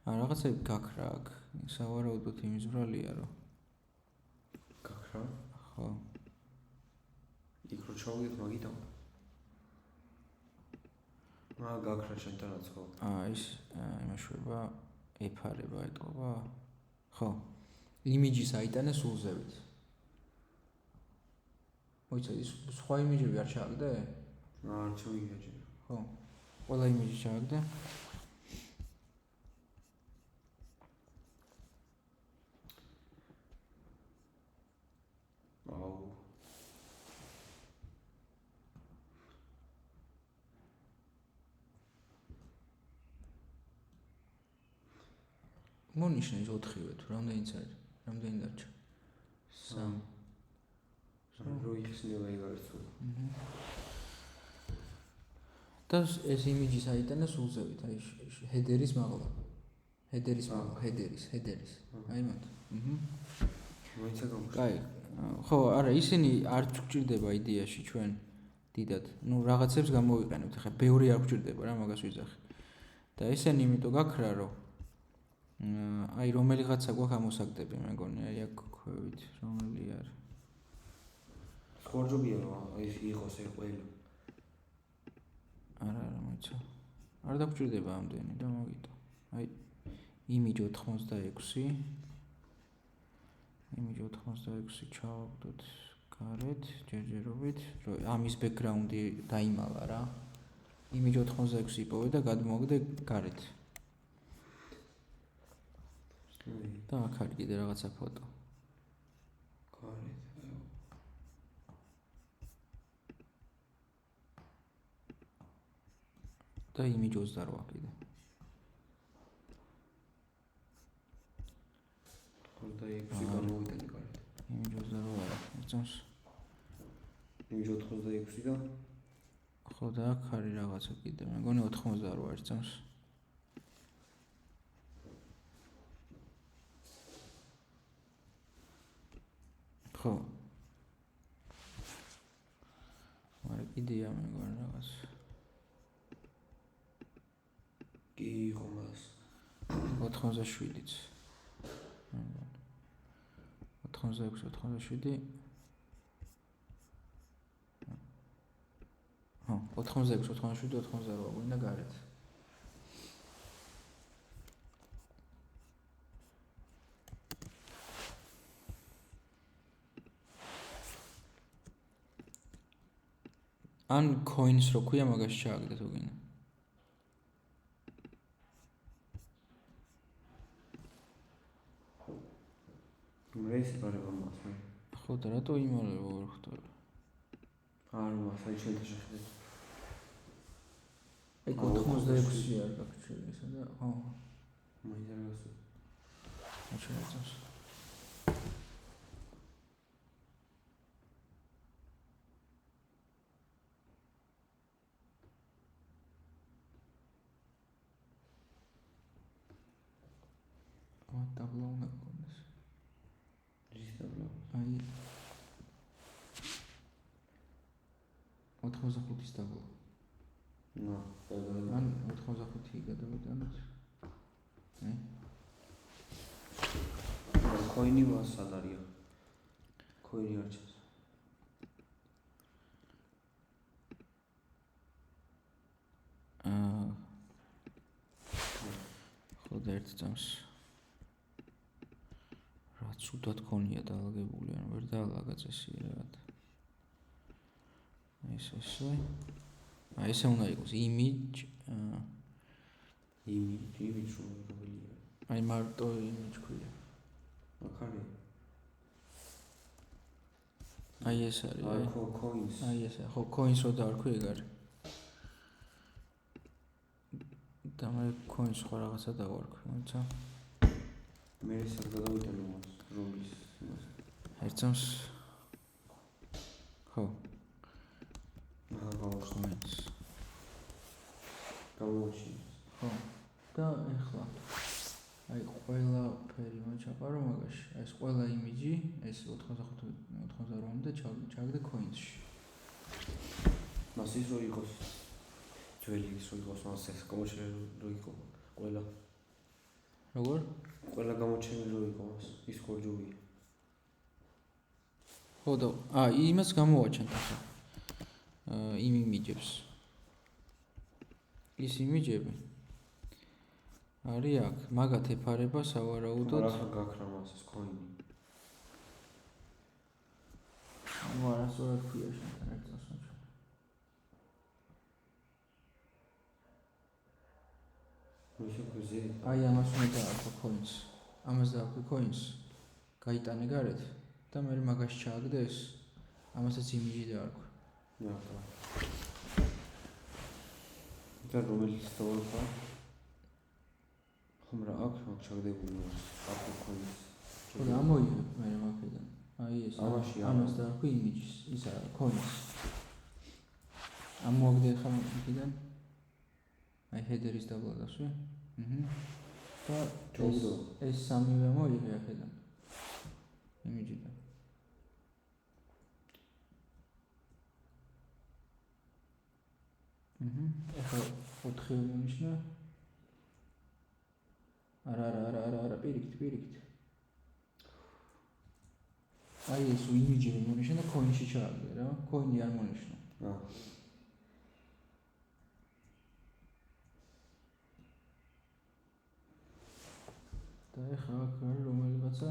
რაღაცები გაქვს რა აქ. სავარაუდოდ იმის ბრალია რომ. გაქვს რა? ხო. იქ რო ჩავიდეთ მაგითან. გაქვს რა შენთანაც ხო? ის იმაშובה ეფარება ეტყობა. ხო. იმიჯის აიტანე სულზევით. მოიცადე ის სხვა იმიჯები არ ჩააგდე? არ ჩავიგეჯე. ხო. ყველა იმიჯი ჩააგდე. მონიშნე ის 4-ვე თუ რამდენიც არის? რამდენი დარჩა? 3. რო იხსნება იგარს თუ. და ეს იმიჯის აიტანა სულზევით, აი header-ის მაღლა. header-ის. აი მათ. მოიცა გამო. კაი. ხო, არა, ისინი არ გვჭირდება იდეაში ჩვენ დიდად. ნუ რაღაცებს გამოვიყენებთ. ხა ბევრი არ გვჭირდება რა, მაგას ვიძახი. და ისინი იმიტომ გაქრა, რომ აი რომელიღაცა გვაქვს ამოსაგდები, მეგონი, აი აქ ქვევით, რომელი არის. ხორჯობია რომ ის იყოს ეს ყველა. არა, მოიცა. არ დაგჭირდება ამდენი და მოგიტო. აი image 86. image 86 ჩავაგდოთ გარეთ, ჯერჯერობით, რომ ამის background-ი დაიმალა რა. image 86 იპოვე და გადმოვაგდე გარეთ. და აქ არის კიდე რაღაცა ფოტო. გარეთ. და image 28 კიდე. 26 გამოვიტანე გარეთ. image 28 ეცავს. image 86 და ხო და აქ არის რაღაცა კიდე. მეგონი 88 ეცავს. ხო. მაგრამ იდეა მეგონი რაღაც. კი ხომას 87-იც. 86-87. ხო, 86-87-88 გვინდა გარეთ. ან coins რო ქვია მაგას ჩააგდე თუ გინდა. მე ის პარება მას მე. ხო და რატო იმალება ვერ ხვდები? არ მას აი შეიძლება შეხედე. აი 86 არ გაგჩვენე ესა და ხო. მაინტერესებს. აჩვენებს. დაბლა უნდა გქონდეს. რის დაბლა? აი 85-ის დაბლა. ან 85 გადავიტანოთ. Coin-ი ვასად არის? Coin-ი არ ჩანს. ხოდა ერთ წამს რაც უდად ქონია დაალაგებული, ან ვერ დაალაგა წესი რაღაც. ესე. აი ესე უნდა იყოს image რომელია? აი მარტო image ქვია. აქ არის. აი ეს არის. აი coins. აი ესე, ხო coins რო დავარქვი ეგ არის. და მე coins ხო რაღაცა დავარქვი, მოიცა? მე სად გადავიტანო მას რომლის იმას? ერთ წამს ხო coins. გამოჩინე. ხო. და ეხლა აი ყველაფერი მოჩაპარო მაგაში. აი ეს ყველა იმიჯი, ეს 85-88-მდე ჩაგდე coins-ში. მას ის რო იყოს. ძველი ის რო იყოს, მას ეს გამოჩენილი რო იყო. ყველა. როგორ? ყველა გამოჩენილი რო იყო მას. ის ხორჯობია. ხო და იმას გამოვაჩენთ ახლა. იმ იმიჯებს. ის იმიჯები არის აქ, მაგათ ეფარება სავარაუდოდ. რა გაქრა მას ეს coin-ი? არასწორად ქვია შენთან ერთ წამს მოჩვენა. აი ამას უნდა დაარქვი coins. ამას დაარქვი coins. გაიტანე გარეთ და მე მაგაში ჩააგდე ეს. ამასაც იმიჯი დაარქვი. და რომელიც დავარქვა? ხომ რა აქვს მაგ ჩაგდებული აქ coins. ხო და ამოიღებ მე მაგიდან. აი ეს. ამას დაარქვი იმიჯის. ისა coins. ამოაგდე ხა მაგიდან. აი header-ის დაბლა დასვი. და ეს სამივე მოიღე აქედან. იმიჯიდან. ეხლა 4 მომიშნა. არა, პირიქით. აი ეს იმიჯი მომიშნა და coin-ში ჩააგდე რა. coin-ი არ მომიშნა. და ეხლა აქ არის რომელიღაცა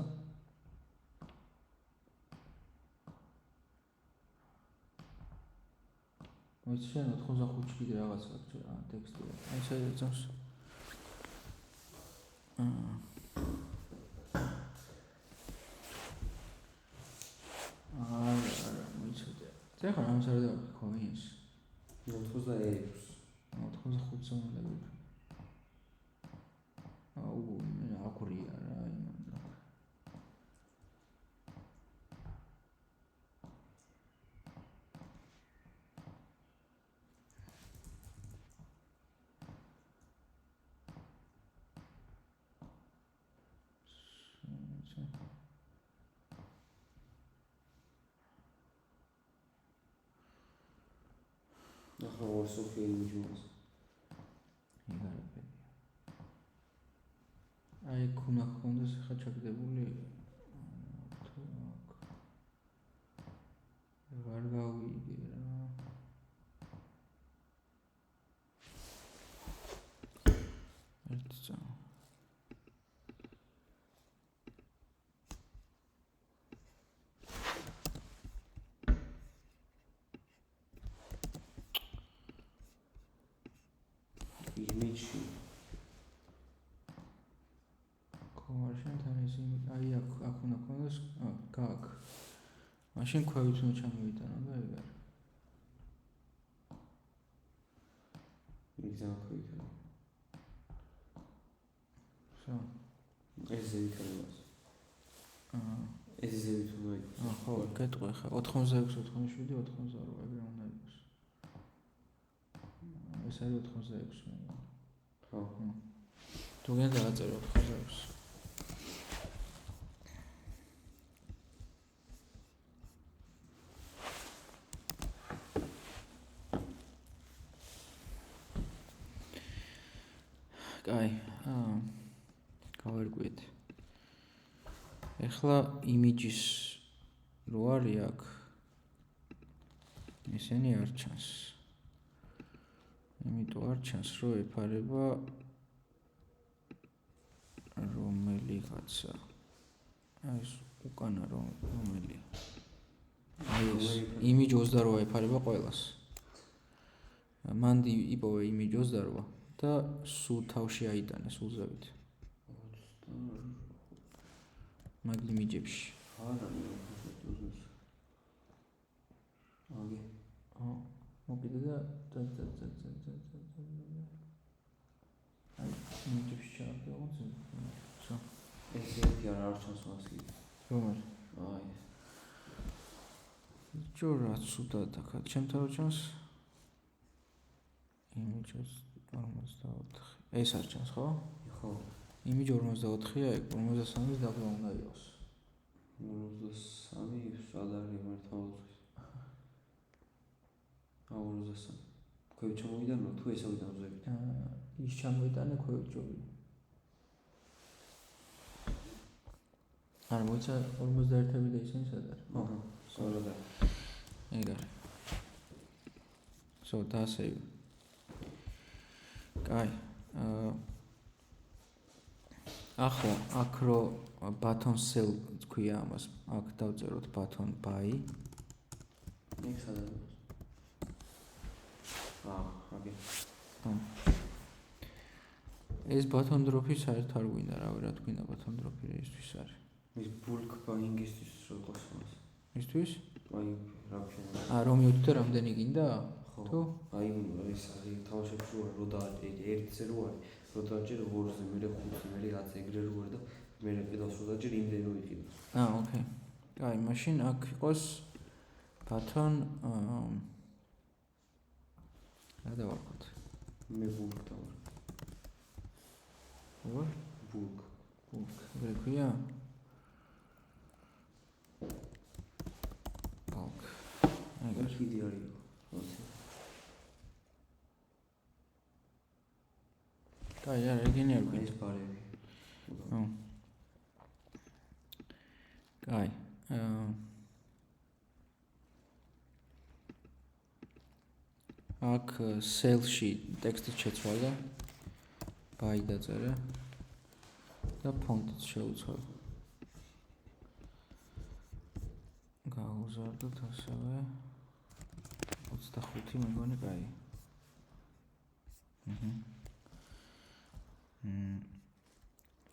მოიცი შენ 85-ში კიდე რაღაცა აქვს ტექსტი. აი ეს ეძავს. არა, მოიცოდე. ეხლა ამას არ დავხი coins. 86. 85-ს უნდა დავიქ. აგვია რა იმან. ახლა ორსოფია იმიჯი მას. აი ქუნა ხონდეს ხა ჩაგდებული თუ აქ ვარ გავიგე რა ერთ წამ იმიჯი მაშინთან ეს აი აქ უნდა ქონდეს გაკ მაშინ ქვევით უნდა ჩამოვიტანო და ეგ არის მიგზავნა ქვევით ხო ეს ზევით არის ეს ზევით უნდა იყოს ხო გეტყვი ხა 86 87 88 ეგრე უნდა იყოს ეს არის 86 ხო თუ გინდა დაწერო 86 კაი, გავერკვიეთ. ეხლა იმიჯის რო არის აქ ისინი არ ჩანს. იმიტომ არ ჩანს, რომ ეფარება რომელიღაცა. აი ეს უკანა რომელი. აი ეს იმიჯ 28 ეფარება ყველას. მანდი იპოვე იმიჯ 28 და სულ თავში აიტანე სულზევით. მაგ იმიჯებში. არა, აგე. მოკიდე და აი იმიჯებში ჩავდივართ. ხო. ეს ერთი არ ჩანს მასი. რომელი? აი. ჯორა ცუდად აქ ჩემთან რო ჩანს. იმიჯს 44. ეს არ ჩანს, ხო? ხო. იმიჯ 44-ია, 53-ის დაბლა უნდა იყოს. 53 სად არის მართლა? 53. ქვევით ჩამოვიდანო თუ ესავიდან ვზევით? ის ჩამოიტანე ქვევით ჯობია. არა, მოიცა 51-ები და ისინი სად არის? აჰა, სწორად არის. ეგ არის. So, დაასევი. კაი. ახლა აქ რო button cell თქვია ამას, აქ დავწეროთ button buy. იქ სად არის? აგე. ეს button drop-ი საერთოდ არ გვინდა, რა გვინდა button drop-ი რეისთვის არის. ის bulk buying-ისთვის რო ყავს მას. ისთვის? აი, რა ვქნა. რომ მივთვე რამდენი გინდა? თუ? აი, ეს არის თამაშებში რო დააჭე, ერთზე რო არის. რო დააჭე 2-ზე, მე 5-ზე, მე 10-ზე ეგრე რო არის და მე კიდევ რო დააჭე იმდენი რო იყიდოს. ოკეი. კაი, მაშინ აქ იყოს button რა დავარქოთ? მე bulk დავარ. როგორ? bulk. ეგრე ქვია? bulk. ეგრე კიდე არის. კაი, არა, ეგენი არ ეს ბარები. კაი. აქ cell-ში ტექსტით შეცვალე. buy დაწერე. და font-ით შევუცვალე. გავუზარდოთ ასევე 25 მეგონი კაი.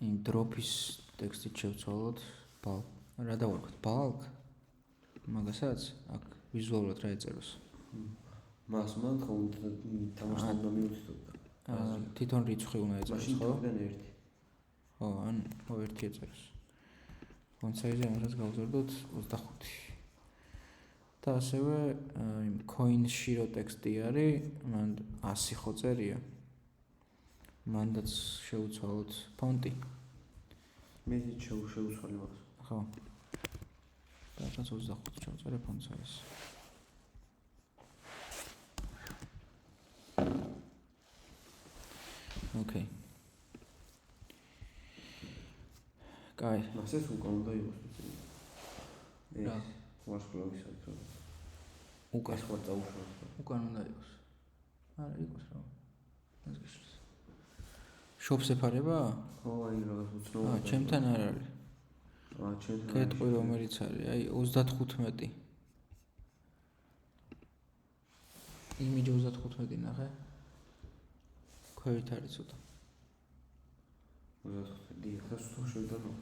იმ drop-ის ტექსტით შევცვალოთ bulk. რა დავარქოთ? bulk? მაგასაც აქ ვიზუალურად რა ეწეროს? მას ხო თამაშთან უნდა მივუწოდო. თვითონ რიცხვი უნდა ეწეროს, ხო? მაშინ ერთი. ხო, ან ერთი ეწეროს. font size-ი ამასაც გავუზარდოთ 25. და ასევე იმ coin-ში რო ტექსტი არის, მან 100 ხო წერია. მანდაც შევუცვალოთ ფონტი. მე შევუცვალე მას. ხო. და რაც 25 ჩავწერე font size. ოკეი. კაი. მასეს უკან უნდა იყოს სპეციალურად. რა? ვარსკვლავის აქ. უკან სხვა წაუშვათ. უკან უნდა იყოს. არა, იყოს რა. ეს გიშლის. შოპს ეფარება? ხო, აი რაღაც უცნაური. ჩემთან არ არის. ჩემთან. კეთყვი რომელიც არის, აი 35. იმიჯ 35 ნახე. ქვევით არის ცოტა. 35 დიახ, სულ შევიდანო.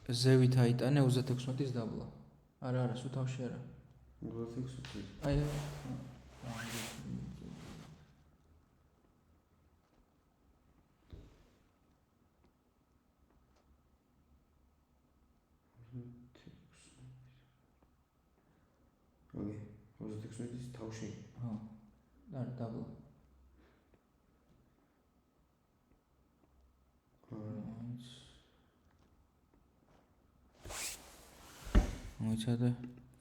ზევით აიტანე 36-ის დაბლა. არა, სულ თავში არა. 36. აი. ოკეი, 36-ის თავში. ხო. არა, დაბლა. მოიცადე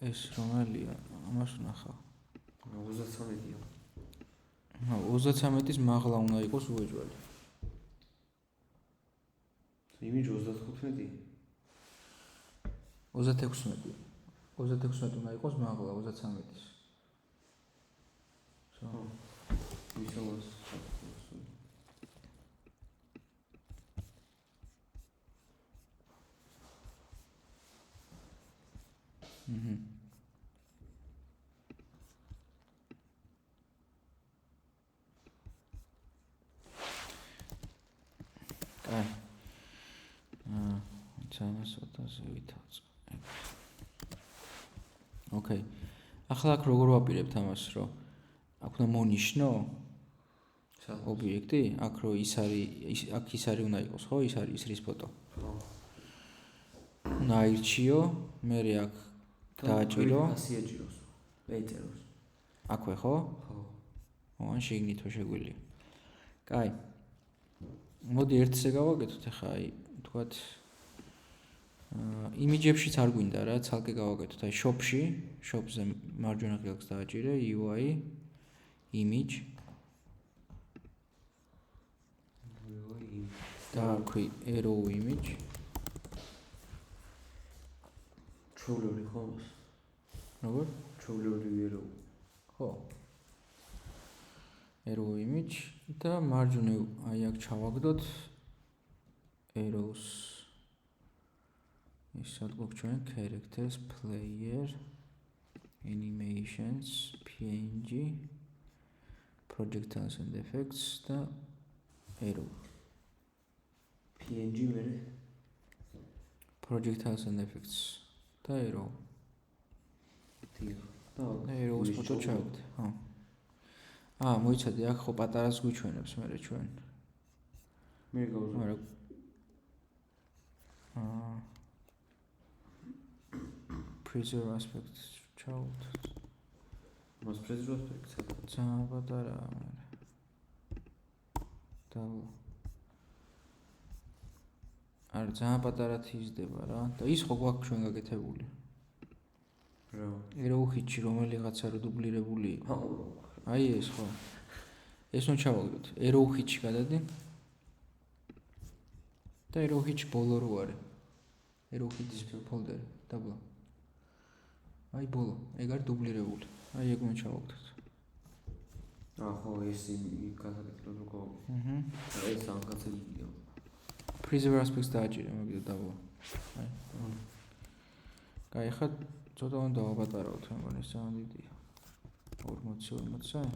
ეს რომელია? ამას ვნახავ. 33-ია. 33-ის მაღლა უნდა იყოს უეჭველი. იმიჯი 35-ი. 36. 36 უნდა იყოს მაღლა 33-ის. მისოვას. კაი. ჩამოსვათაზე ვითავწ. ოკეი. ახლა აქ როგორ ვაპირებთ ამას, რომ აქ უნდა მონიშნო ობიექტი, აქ რო ის არის, აქ ის არის უნდა იყოს, ხო? ის არის ის ფოტო. ხო. უნდა აირჩიო, მე აქ დააჭირო. ასე ეჭიროს. ეწეროს. აქვე, ხო? ხო. ან შეგნით რო შეგვიძლია. კაი. მოდი ერთზე გავაკეთოთ ახლა, აი, თქვათ იმიჯებშიც არ გვინდა რა, ცალკე გავაკეთოთ. აი, shop-ში, shop-ზე მარჯვენა ღილაკს დააჭირე, UI, image. დააქვი arrow image. ჩოლური ხო? როგორ? ჩოლური arrow. ხო. arrow image და მარჯვნივ აი აქ ჩავაგდოთ arrows. ის სადგოგ ჩვენ characters, player, animations, png, projectiles and effects და arrow. png მე projectiles and effects და arrow. დიახ. და arrows ფოტო ჩავაგდე, ხო. მოიცადე აქ ხო პატარას გვიჩვენებს მე ჩვენ. მე გავუზრდ. preserve aspects ჩავაგდე. მას preserve aspects ძალიან პატარა მე. და არ ძალიან პატარად იზრდება რა და ის ხო გვაქვს ჩვენ გაკეთებული. რა? arrow hit-ში რომელიღაცა რო დუბლირებული იყო. აი ეს ხო. ეს უნდა ჩავაგდოთ. arrow hit-ში გადადი. და arrow hit-ში ბოლო რო არის. arrow hit-ის ფოლდერი დაბლა. აი ბოლო, ეგ არის დუბლირებული. აი ეგ უნდა ჩავაგდოთ. ხო, ეს გასაკეთებლად რო გავაკეთე. ეს სამკაცელია. preserve aspects დააჭირე, მაგით დაბლა. აი. კაი, ხა ცოტა უნდა დავაპატარავთ, მე მგონი ეს ძალიან დიდია. 40.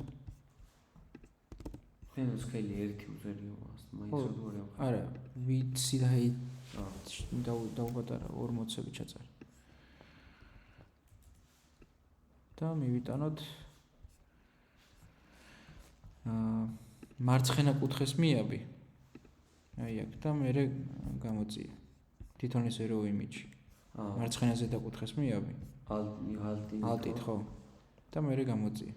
ხენ სკელი ერთი უზერია მას, მაინც რო არის. არა, ვიცი და აი დავაპატარა 40-ები ჩაწარე. და მივიტანოთ მარცხენა კუთხეს მიაბი. აი აქ და მე გამოწია. თვითონ ეს arrow image. მარცხენა ზედა კუთხეს მიაბი. ალტით ხო. და მე გამოწია.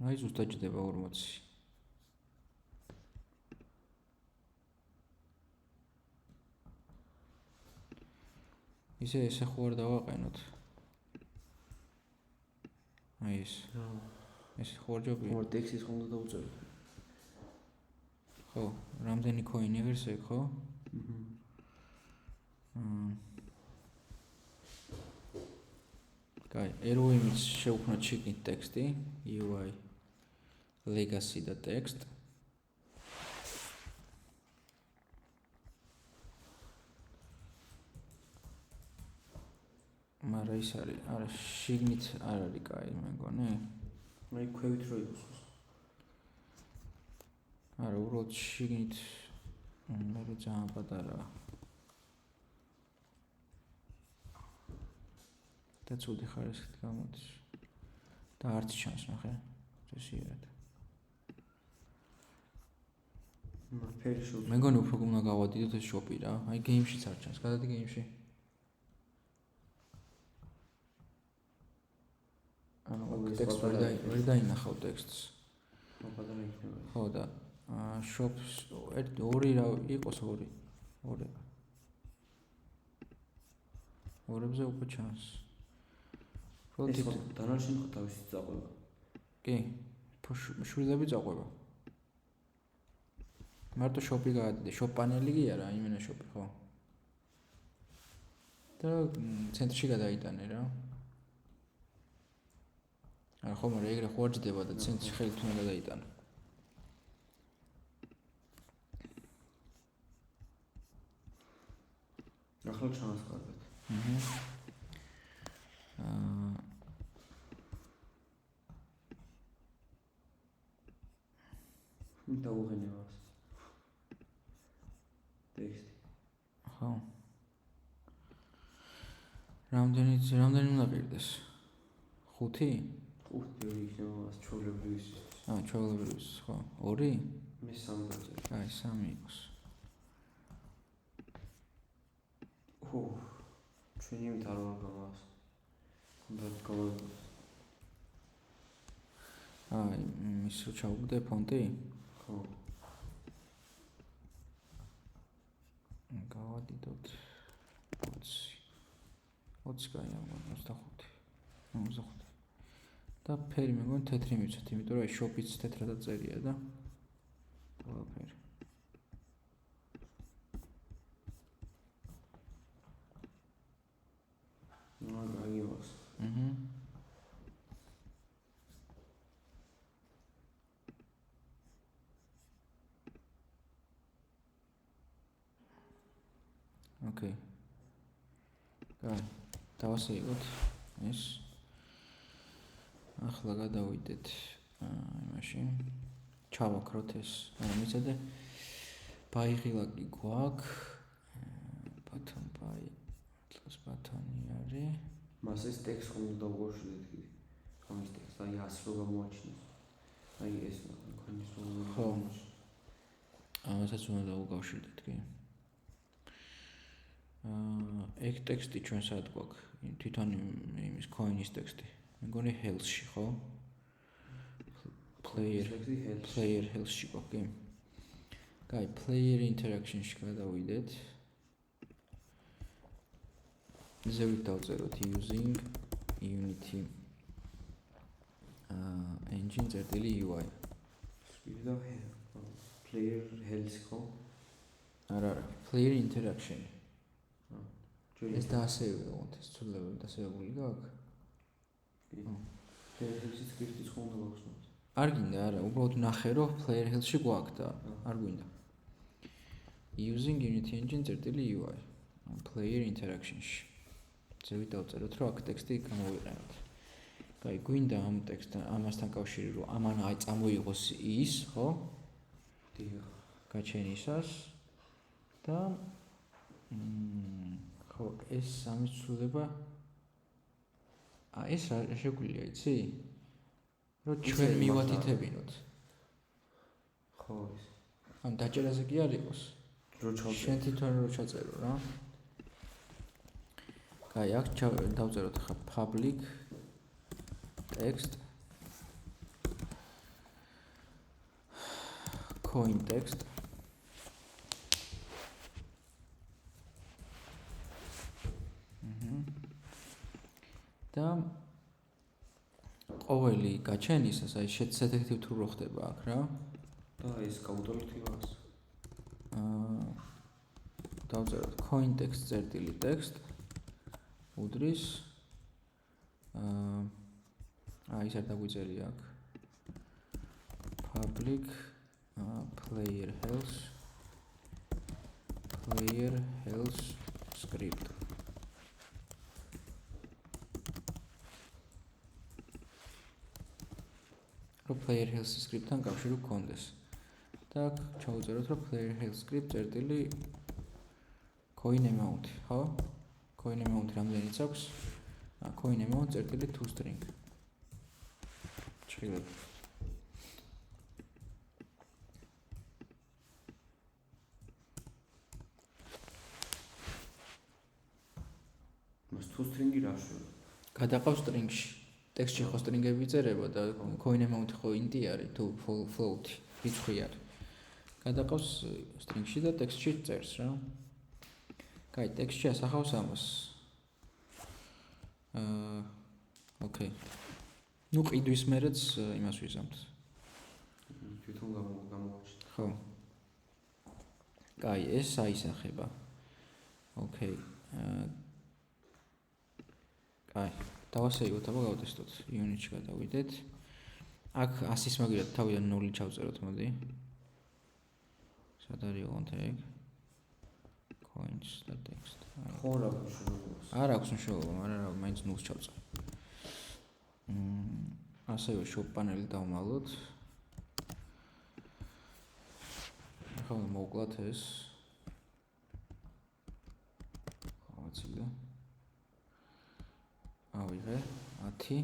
აი ზუსტად ჯდება 40. ესე ხო არ დავაყენოთ. აი ეს. ეს ხო არ ჯობია. ხო, ტექსტის ხომ უნდა დავუწეროთ. ხო, რამდენი coin იღებს ეგ, ხო? კაი, arrow image შევქმნათ შიგნით ტექსტი, UI, legacy და text. მარა ის არის, არა, შიგნით არ არის კაი, მე მგონი. აი ქვევით რო იყოს. არა, უბრალოდ შიგნით მე ძალიან პატარაა. და ცუდი ხარისხით გამოდის. და არც ჩანს ნახე. წესიერად. ფერი შევ. მე მგონი უფრო უნდა გავადიდოთ ეს შოპი რა. აი გეიმშიც არ ჩანს. გადადი გეიმში. ანუ ტექსტ ვერ დაინახავ ტექსტს. ხო, პატარა იქნება. ხო და shops ორი რა იყოს ორი. ორებზე უკვე ჩანს. ეს დანარჩენი ხო თავისი წაყვება. კი, შვილები წაყვება. მარტო შოპი გაადიდე, შოპ პანელი კი არა, იმენა შოპი, ხო? და ცენტრში გადაიტანე რა. არა, ხო, მაგრამ ეგრე ხო არ ჯდება და ცენტრში ხელით უნდა გადაიტანო. ახლა ჩანასკარბეთ. დაუღენე მას. ტექსტი. ხო. რამდენი უნდა ყირდეს? 5? 5 იქნება მას ჩვეულებრივის. ჩვეულებრივის, ხო. 2? მე 3 დავწერე. აი, 3 იყოს. ხო. ჩვენი იმით არ ვარ გამას. უნდა გავაგზავნო. აი, ის ჩაუგდე ფონტი? ხო. გავადიდოთ 20. 20 კაი ამბობ 25. 25. და ფერი მეგონი თეთრი მიცოთ, იმიტომ რომ აი შოპიც თეთრადად წერია და ყველაფერი. აგივას. ოკეი. კაი. დავასეიროთ ეს. ახლა გადავიდეთ იმაში. ჩავაქროთ ეს. მიცადე ბაიღილაკი გვაქვს. ბათონ ბაი. plus ბათონი არის. მას ეს ტექსტ ხომ უნდა დავუშვიდეთ კიდე. ამის ტექსტ აი 100 რო გამოაჩინოს. აი ეს მქონის რომ ხო. ამასაც უნდა დავუკავშირდეთ, კი. ეგ ტექსტი ჩვენ სად გვაქვს? თვითონ იმის coin-ის ტექსტი. მეგონი health-ში, ხო? player health-ში გვაქვს, კი. კაი, player interaction-ში გადავიდეთ. ზევით დავწეროთ using unity engine UI. სპირდა player health ხო? არა, player interaction. ეს დაასევე ვონთ, ეს ცულებები დასევებული გაქვს? კი. player health-ის სკრიპტიც ხომ უნდა გავხსნათ? არ გინდა, არა, უბრალოდ ნახე რომ player health-ში გვაქვს და არ გვინდა. using unity engine UI. player interaction-ში. ზევით დავწეროთ რომ აქ ტექსტი გამოვიყენოთ. კაი, გვინდა ამ ტექსტთან, ამასთან კავშირი რომ ამან აი წამოიღოს ის, ხო? დიახ. გაჩენისას და ხო, ეს სამი ცვლილება ეს რა შეგვიძლია, იცი? რომ ჩვენ მივათითებინოთ. ხო ის. ამ დაჭერაზე კი არ იყოს. რო ჩავწერო. შენ თვითონ რო ჩაწერო რა. კაი, აქ დავწეროთ ახლა public text coin text და ყოველი გაჩენისას აი შეტეთქივ თუ რო ხდება აქ რა. და ეს გავუტოლოთ იმას. დავწეროთ coin text წერტილი text უდრის ის არ დაგვიწერია აქ public player health script რომ player health script-თან კავშირი გქონდეს და აქ ჩავუწეროთ რომ player health script წერტილი coin amount, ხო? coin amount რამდენიც აქვს? coin amount წერტილი toString. ჩხილებ. მას toString-ი რა შევა? გადაყავს string-ში. ტექსტში ხო string-ები იწერება და coin amount ხო int-ი არის თუ float-ი, რიცხვი არის. გადაყავს string-ში და ტექსტში წერს რა. კაი, ტექსტში ასახავს ამას. ოკეი. ნუ ყიდვის მერეც იმას ვიზამთ. თვითონ გამოვაჩინე. ხო. კაი, ეს აისახება. ოკეი. კაი, დავასაიგოთ, აბა გავტესტოთ. იუნიტში გადავიდეთ. აქ 100-ის მაგერად თავიდან 0 ჩავწეროთ, მოდი. სად არის ოღონდ ეგ? coins და text. ხო რა მნიშვნელობას? არ აქვს მნიშვნელობა, მაგრამ რა, მაინც 0-ს ჩავწერ. ასევე shop panel-ი დავმალოთ. ახლა მოვკლათ ეს. ხავაცილი. ავიღე 10.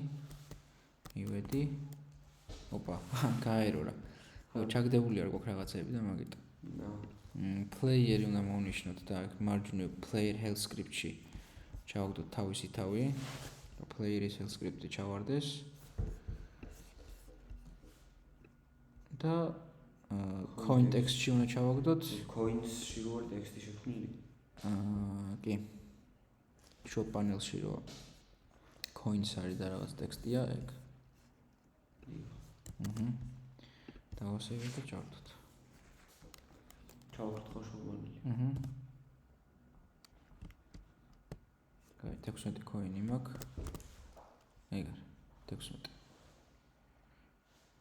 მივედი. ოპა, გაერორა. ჩაგდებული არ გვაქვს რაღაცეები და მაგით. Player-ი უნდა მოვნიშნოთ და აქ მარჯვნივ player health script-ში ჩავაგდოთ თავისი თავი. Player-ის health script-ი ჩავარდეს. და coin text-ში უნდა ჩავაგდოთ. Coins-ში რო არის ტექსტი შექმნილი? კი. shop panel-ში რო coins არის და რაღაც ტექსტია ეგ. დავასაიგოთ და ჩავარდოთ. ჩავარდხო შოვანილი. კაი, 16 coin-ი მაქვს. ეგ არის, 16.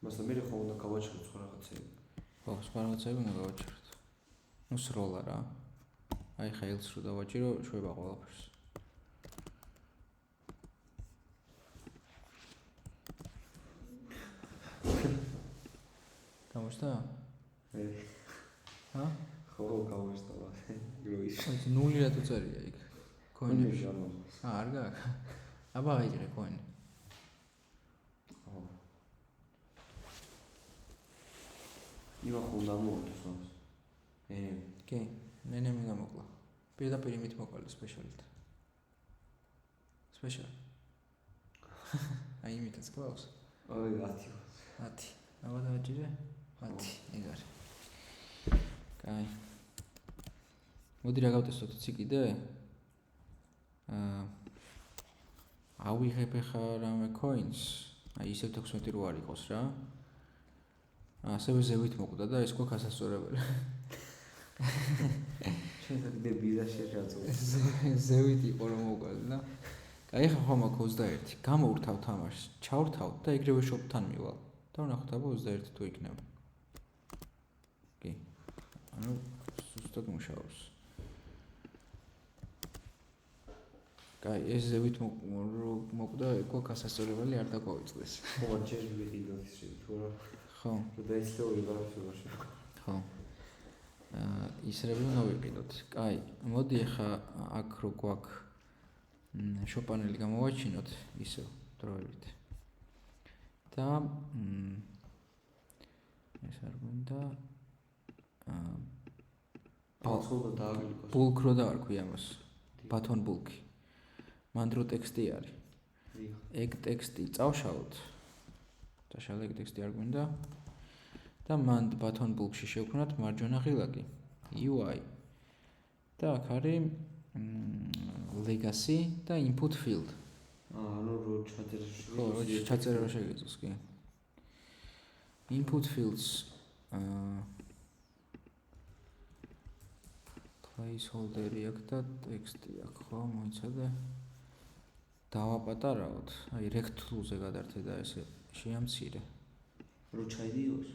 მასა მე ხო უნდა გავაჩეროთ სხვა რაღაცები. ხო, სხვა რაღაცები უნდა გავაჩეროთ. ნუ სროლა რა. აი ხა ელს რო დავაჭირო, შვება ყველაფერს. გამოსდა? ჰა? ხო, გავესტა. გროის. აი 0 რატო წერია იქ? coin-ში არ მაქვს. არ გაქვს. აბა აიჭრე coin. ხო. იმა ხო უნდა მოვიდოს მას. კი, ნენე მე გამოკლა. პირდაპირ იმით მოკვალე სპეციალით. სპეციალი. აი იმითაც კლავს. აი 10. 10. აბა დავაჭირე? 10. ეგ არის. კაი. მოდი რა გავტესტოთ იცი კიდე? ავიღებ ხა რამე coins. აი ისევ 16 რო არ იყოს რა. ასევე ზევით მოკვდა და ეს გვაქვს ასასწორებელი. შეიძლება ბიზა შეჭაწო. ზევით იყო რომ მოვყალე და კაი ხა ხომ აქ 21. გამოვრთავ თამაშს, ჩავრთავ და ეგრევე shop-თან მივალ. და ვნახოთ აბა 21 თუ იქნება. კი. ანუ ზუსტად მუშაობს. კაი, ეს ზევით მოკვდა, ეგ ასასწორებელი არ დაგვაიწყდეს. ხო, ჯერ ვიყიდოთ ისე თუ რა. ხო. და ეს თეორია გარშემოში. ხო. ისრები უნდა ვიყიდოთ. კაი, მოდი ახლა აქ რო გვაქვს shop panel-ი გამოვაჩინოთ ისევ დროებით. და ეს არ გვინდა ბალცოლა დააგლიკოს. bulk რო დაარქვია მას. button bulk-ი. მან დრო ტექსტი არის. ეგ ტექსტი წავშალოთ. და შალე ეგ ტექსტი არ გვინდა. და მან button bulk-ში შევქმნათ მარჯვენა ღილაკი UI. და აქ არის legacy და input field. ანუ რო ჩაწერაში. ხო, რო ჩაწერა შეგეძლოს, კი. Input fields placeholder-ი აქვს და ტექსტი აქვს, ხო, მოიცადე. დავაპატარავთ, აი rectangle-ზე გადართე და ესე შეამცირე. რო ჩაიდიოს?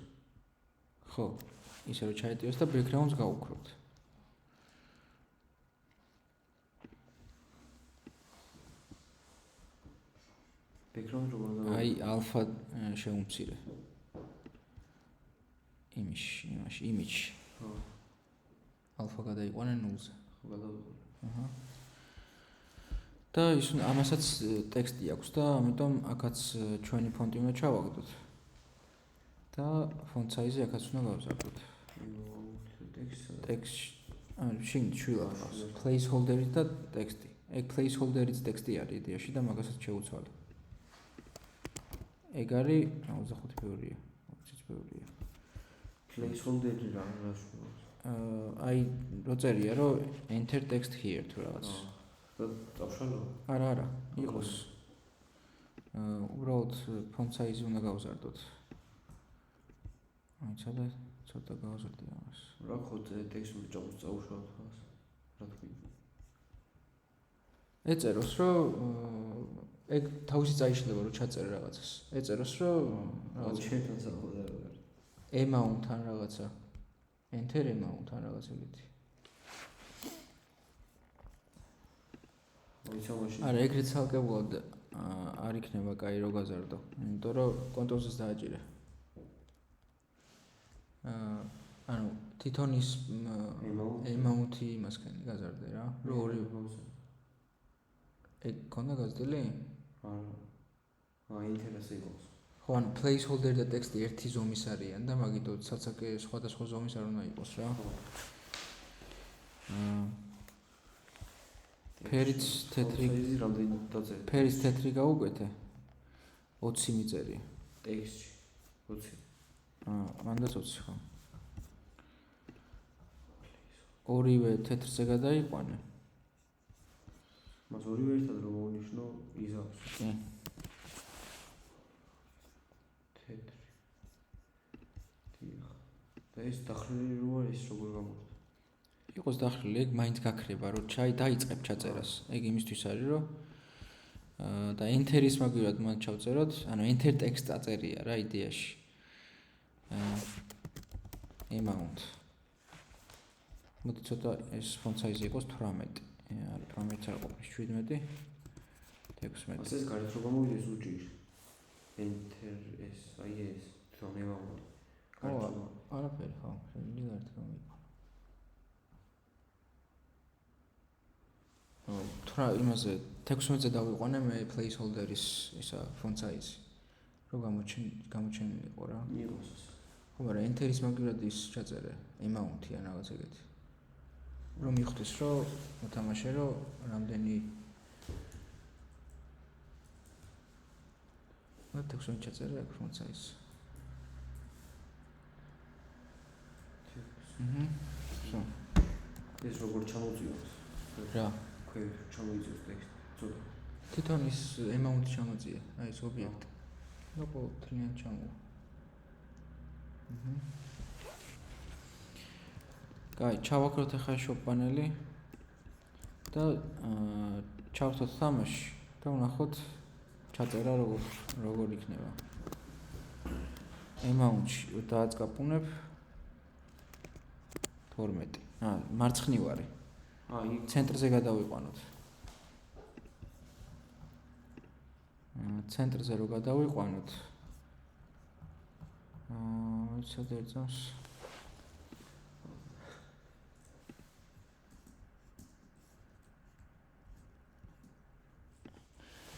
ხო, ისე რომ ჩაიდიოს და background-ს გავუქროთ. background რო უნდა აი alpha შეუმცირე. image. ხო. alpha გადაიყვანე 0-ზე. ხო, გადავიყო. აჰა. და ის ამასაც ტექსტი აქვს და ამიტომ აქაც ჩვენი ფონტი უნდა ჩავაგდოთ. და font size-ი აქაც უნდა გავზარდოთ. ტექსტ შინ შვილად ყავს. placeholder-ი და ტექსტი. ეგ placeholder-იც ტექსტი არის იდეაში და მაგასაც შევუცვალე. ეგ არის 25 ბევრია. 20 ბევრია. placeholder-ი რა რაშუას? აი რო წერია რომ enter text here თუ რაღაც. და დავშალო? არა, იყოს. უბრალოდ font size უნდა გავზარდოთ. აი, ცოტა გავზარდე ამას. რა ხო ტექსტური ჭამს წაუშავთ ხას. რა თქვი? ეწეროს რომ ეგ თავისი წაიშლება რომ ჩაწერე რაღაცას. ეწეროს რომ რაღაც შეთან საუბარ. amount-თან რაღაცა. enter amount-თან რაღაცა გეთი. არა, ეგრეთ ცალკებულად არ იქნება კაი რო გაზარდო. იმიტომ რომ კონტროლს დააჭირე. ანუ თვითონ ის amount-ი იმასკენ გაზარდე რა. რო ორი ეგ კონდა გაზრდილი? არა. ინტერესი იყოს. ხო, ანუ placeholder და ტექსტი ერთი ზომის არიან და მაგიტო ცალ-ცალკე სხვადასხვა ზომის არ უნდა იყოს რა. ფერიც თეთრი რამდენი დაწერე? ფერიც თეთრი გავუკვეთე. 20 მიწერი. ტექსტში 20. მანდაც 20 ხო. ორივე თეთრზე გადაიყვანე. მას ორივე ერთად რომ მოვნიშნო იზავს. კი. თეთრი. დიახ. და ეს დახრილი რო არის როგორ გამოვიდა? იყოს დახრილი, ეგ მაინც გაქრება, რომ დაიწყებ ჩაწერას. ეგ იმისთვის არის, რომ და enter-ის მაგივრად მათ ჩავწეროთ, ანუ enter text აწერია რა იდეაში. amount. მოდი ცოტა ეს font size იყოს 18. არა, 18 არ ყოფნის 17. 16. ასეც გარეთ რო გამოვიდეს უჭირ. enter ეს აი ეს თვითონ amount. არაფერი ხო, შეიძლება გარეთ გამოვიდეს. თრა იმაზე 16-ზე დავიყვანე მე placeholder-ის ისა font size. რო გამოჩენილიყო რა. იყოს. ხო, მაგრამ enter-ის მაგივრად ის ჩაწერე amount-ი ან რაღაც ეგეთი. რომ მიხვდეს რომ მოთამაშე რომ რამდენი 16 ჩაწერე აქ font size. ხო. ეს როგორ ჩამოწიოს? რა? ჩამოიწევს ტექსტი. ცოტა. თვითონ ის amount-ი ჩამოწია, აი ეს ობიექტი. და ყოველთლიან ჩამოვა. კაი, ჩავაქროთ ახლა shop პანელი და ჩავთოთ თამაში და ვნახოთ ჩაწერა როგორ იქნება. amount-ში დააწყაპუნებ 12. მარცხნივარი. ცენტრზე გადავიყვანოთ. ცენტრზე რო გადავიყვანოთ. ცოტა ერწავს.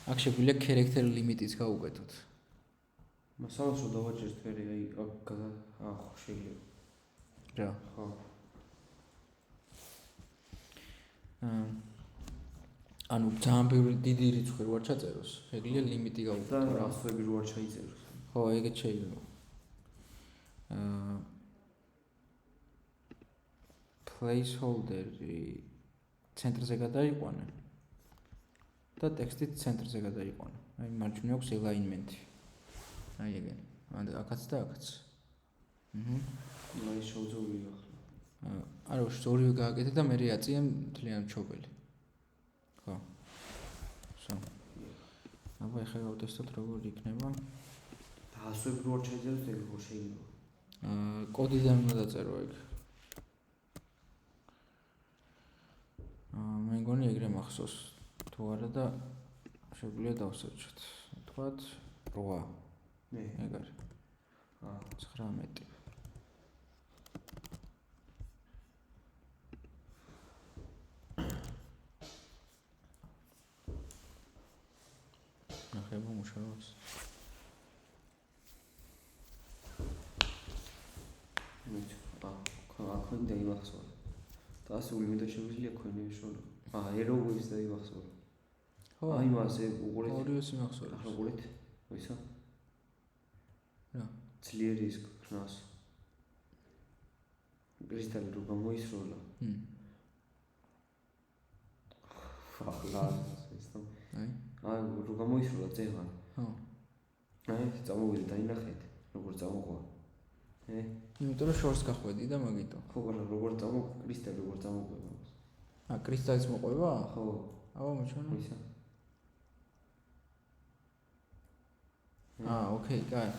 აქ შეგვიძლია character limit-იც გავუკეთოთ. მასალას რო დავაჭერთ ფერი აი აქ ხო შეიძლება. რა? ხო. ანუ ძალიან ბევრი დიდი რიცხვი რო არ ჩაწეროს, შეგვიძლია ლიმიტი გავუკეთოთ. და ასოები რო არ ჩაიწეროს. ხო, ეგეც შეიძლება. placeholder-ი ცენტრზე გადაიყვანე და ტექსტიც ცენტრზე გადაიყვანე. აი მარჯვნივ აქვს alignment-ი. აი ეგ. აქაც და აქაც. აი შეუძლებელია ახლა. არა, ორივე გააკეთე და მე აწიე მთლიან მჩობელი. ხო. სო. აბა ახლა გავტესტოთ როგორ იქნება. და ასოები რო არ ჩაიწეროს ეგ ხო შეიძლება. კოდიდან უნდა დაწერო ეგ. მე მგონი ეგრე მახსოვს. თუ არა და შეგვიძლია დავსერჩოთ. თქვათ 8. მე ეგ არის. 19. ნახება მუშაობს. აქ დაიმახსოვრა. და ასეული მე და შეგვიძლია ქონი შორო. ეროვების დაიმახსოვრა. ხო, აი მასე უყურეთ. ორივეს იმახსოვრა. ახლა უყურეთ. ვისა? რა? ძლიერი ის ქნას. კრისტალი რო გამოისროლა. ახლა ის თო. აი რო გამოისროლა წეღან. ხო. აი, წამოვიდე დაინახეთ, როგორ წამოყვა. იმიტომ რომ შორს გახვედი და მაგიტო. ხო, მაგრამ როგორ წამოყვა, კრისტალი როგორ წამოყვება. კრისტალის მოყვება? ხო. აბა მოჩვენო. ისა. ოკეი, კაი.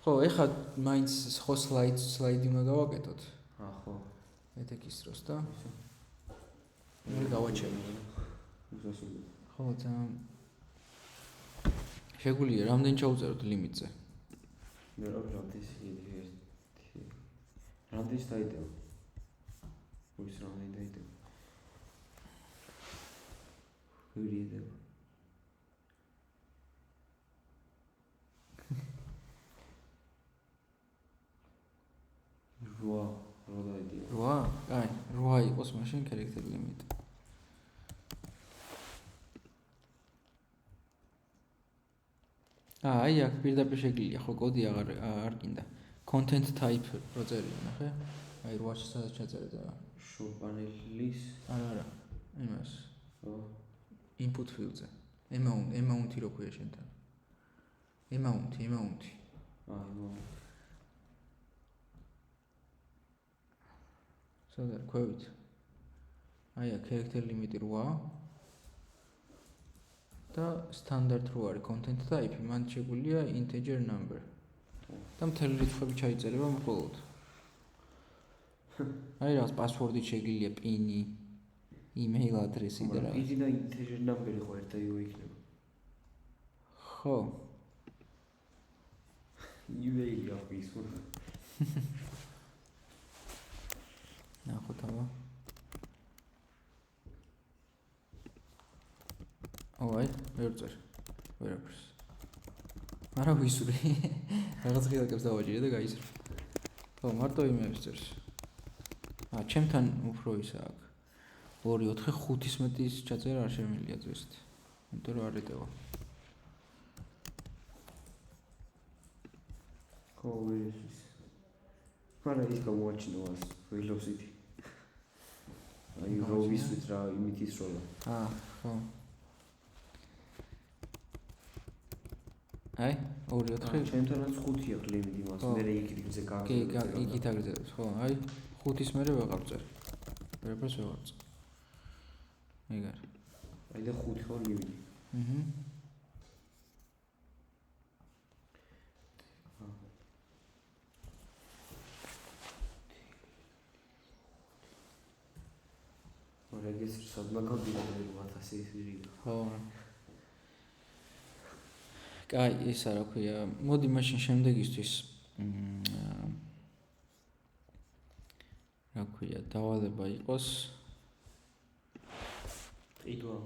ხო, ეხლა მაინც ხო სლაიდი უნდა გავაკეთოთ. ხო. ეთეკის დროს და მე გავაჩერე. ხო, ძალიან შეგვიძლია რამდენი ჩაუწეროთ ლიმიტზე? მე რამდენი იგი ერთი. რამდენი დაიდება? ის რამდენი დაიდება? ვირიდება. რვა დაიდება. 8? კაი, 8 იყოს მაშინ character limit. აი აქ პირდაპირ შეგიძლია, ხო კოდი არ გინდა. Content type რო წერია, ნახე? აი 8-ში სადაც ჩაწერე და show panel-ის არა, იმას. ხო. Input field-ზე. Amount-ი რო ქვია შენთან. Amount-ი. ამount. სადა ქვევით. აი აქ character limit 8 და standard რო არის content type, მან შეგვიძლია integer number. და მთელი რიცხვები ჩაიწერება მხოლოდ. აი რაღაც პასვორდი შეგვიძლია PIN-ი, email address-ი და რა. PIN-ი და integer number-ი ხო ერთად იქნება. ხო. email-ი აქვს. ნახოთ აბა. აი, ვერ წერ. ვერაფერს. არა ვისური. რაღაც ღილაკებს დავაჭირე და გაიზრდა. ხო, მარტო იმებს წერს. ჩემთან უფრო ისა აქვს. 2 4 5-ის მეტის ჩაწერა არ შემიძლია ზუსტ. იმიტომ რომ არ ეტევა. ხო, ის. მაგრამ ის გამოაჩინა მას velocity. აი, როვის ვით რა იმითის როლა. ხო. აი 2 4 ჩემთანაც 5 აქვს ლიმიტი მას. მე იქით გაგზავნა. კი, იქით აგრძელებს, ხო. აი 5-ის მერე ვეღარ წერ. ვერაფერს ვეღარ წერ. ეგარ. აი და 5 ხო ლიმიტი. რეგისტრს მაგავდია 1000 ის რიგა. ხო. კაი, ისა რა ქვია, მოდი მაშინ შემდეგისთვის რა ქვია, დავალება იყოს ყიდვა.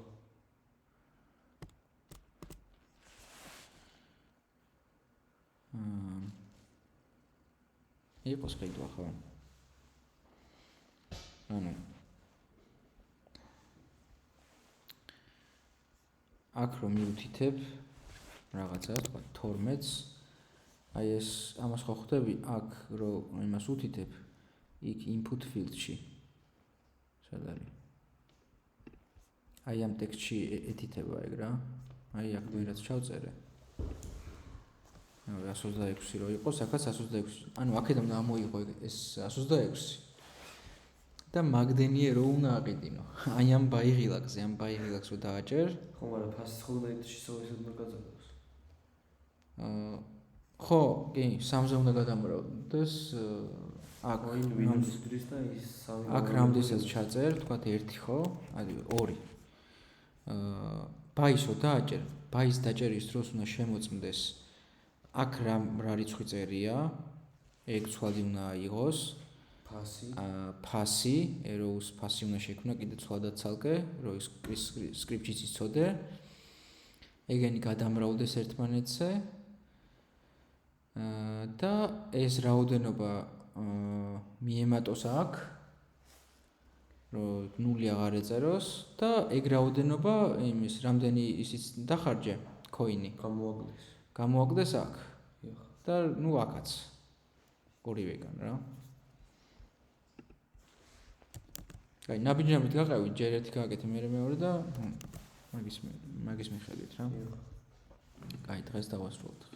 იყოს ყიდვა, ხო. ანუ აქ რომ მივთითებ რაღაცა, თქვა 12-ს, აი ეს ამას ხო ხვდები, აქ რომ იმას უთითებ, იქ input field-ში. სად არის? აი ამ ტექსტში ეთითება ეგ რა. აი აქ ვერაც ჩავწერე. 126 რო იყოს, აქაც 126. ანუ აქედან ამოიღო ეს 126. და მაგდენიე რო უნდა აყიდინო. აი ამ ბაიღილაკზე, ამ ბაიღილაკს რო დააჭერ. ხო, მაგრამ ფასი ხო უნდა ისე უნდა გაზარდოს. ხო, კი, 3-ზე უნდა გადამრავლდეს. აქ Windows 3 და ის 3. აქ რამდენსაც ჩაწერ, თქვათ 1 ხო? აი 2. ბაისო დააჭერ. ბაის დაჭერის დროს უნდა შემოწმდეს. აქ რა რიცხვი წერია? ეგ ცვლადი უნდა აიღოს. ფასი, errors ფასი უნდა შექმნა კიდე ცვლადად ცალკე, რომ ის სკრიპტშიც იცოდე. ეგენი გადამრავლდეს ერთმანეთზე. და ეს რაოდენობა მიემატოს აქ, რომ 0 აღარ ეწეროს და ეგ რაოდენობა იმის რამდენი ისიც დახარჯე coin-ი გამოაგდეს აქ. და ნუ აქაც ორივეგან რა. აი ნაბიჯნობით გაყევით, ჯერ ერთი გააკეთე, მე მეორე და მაგის მიხედვით რა. კაი, დღეს დავასრულოთ.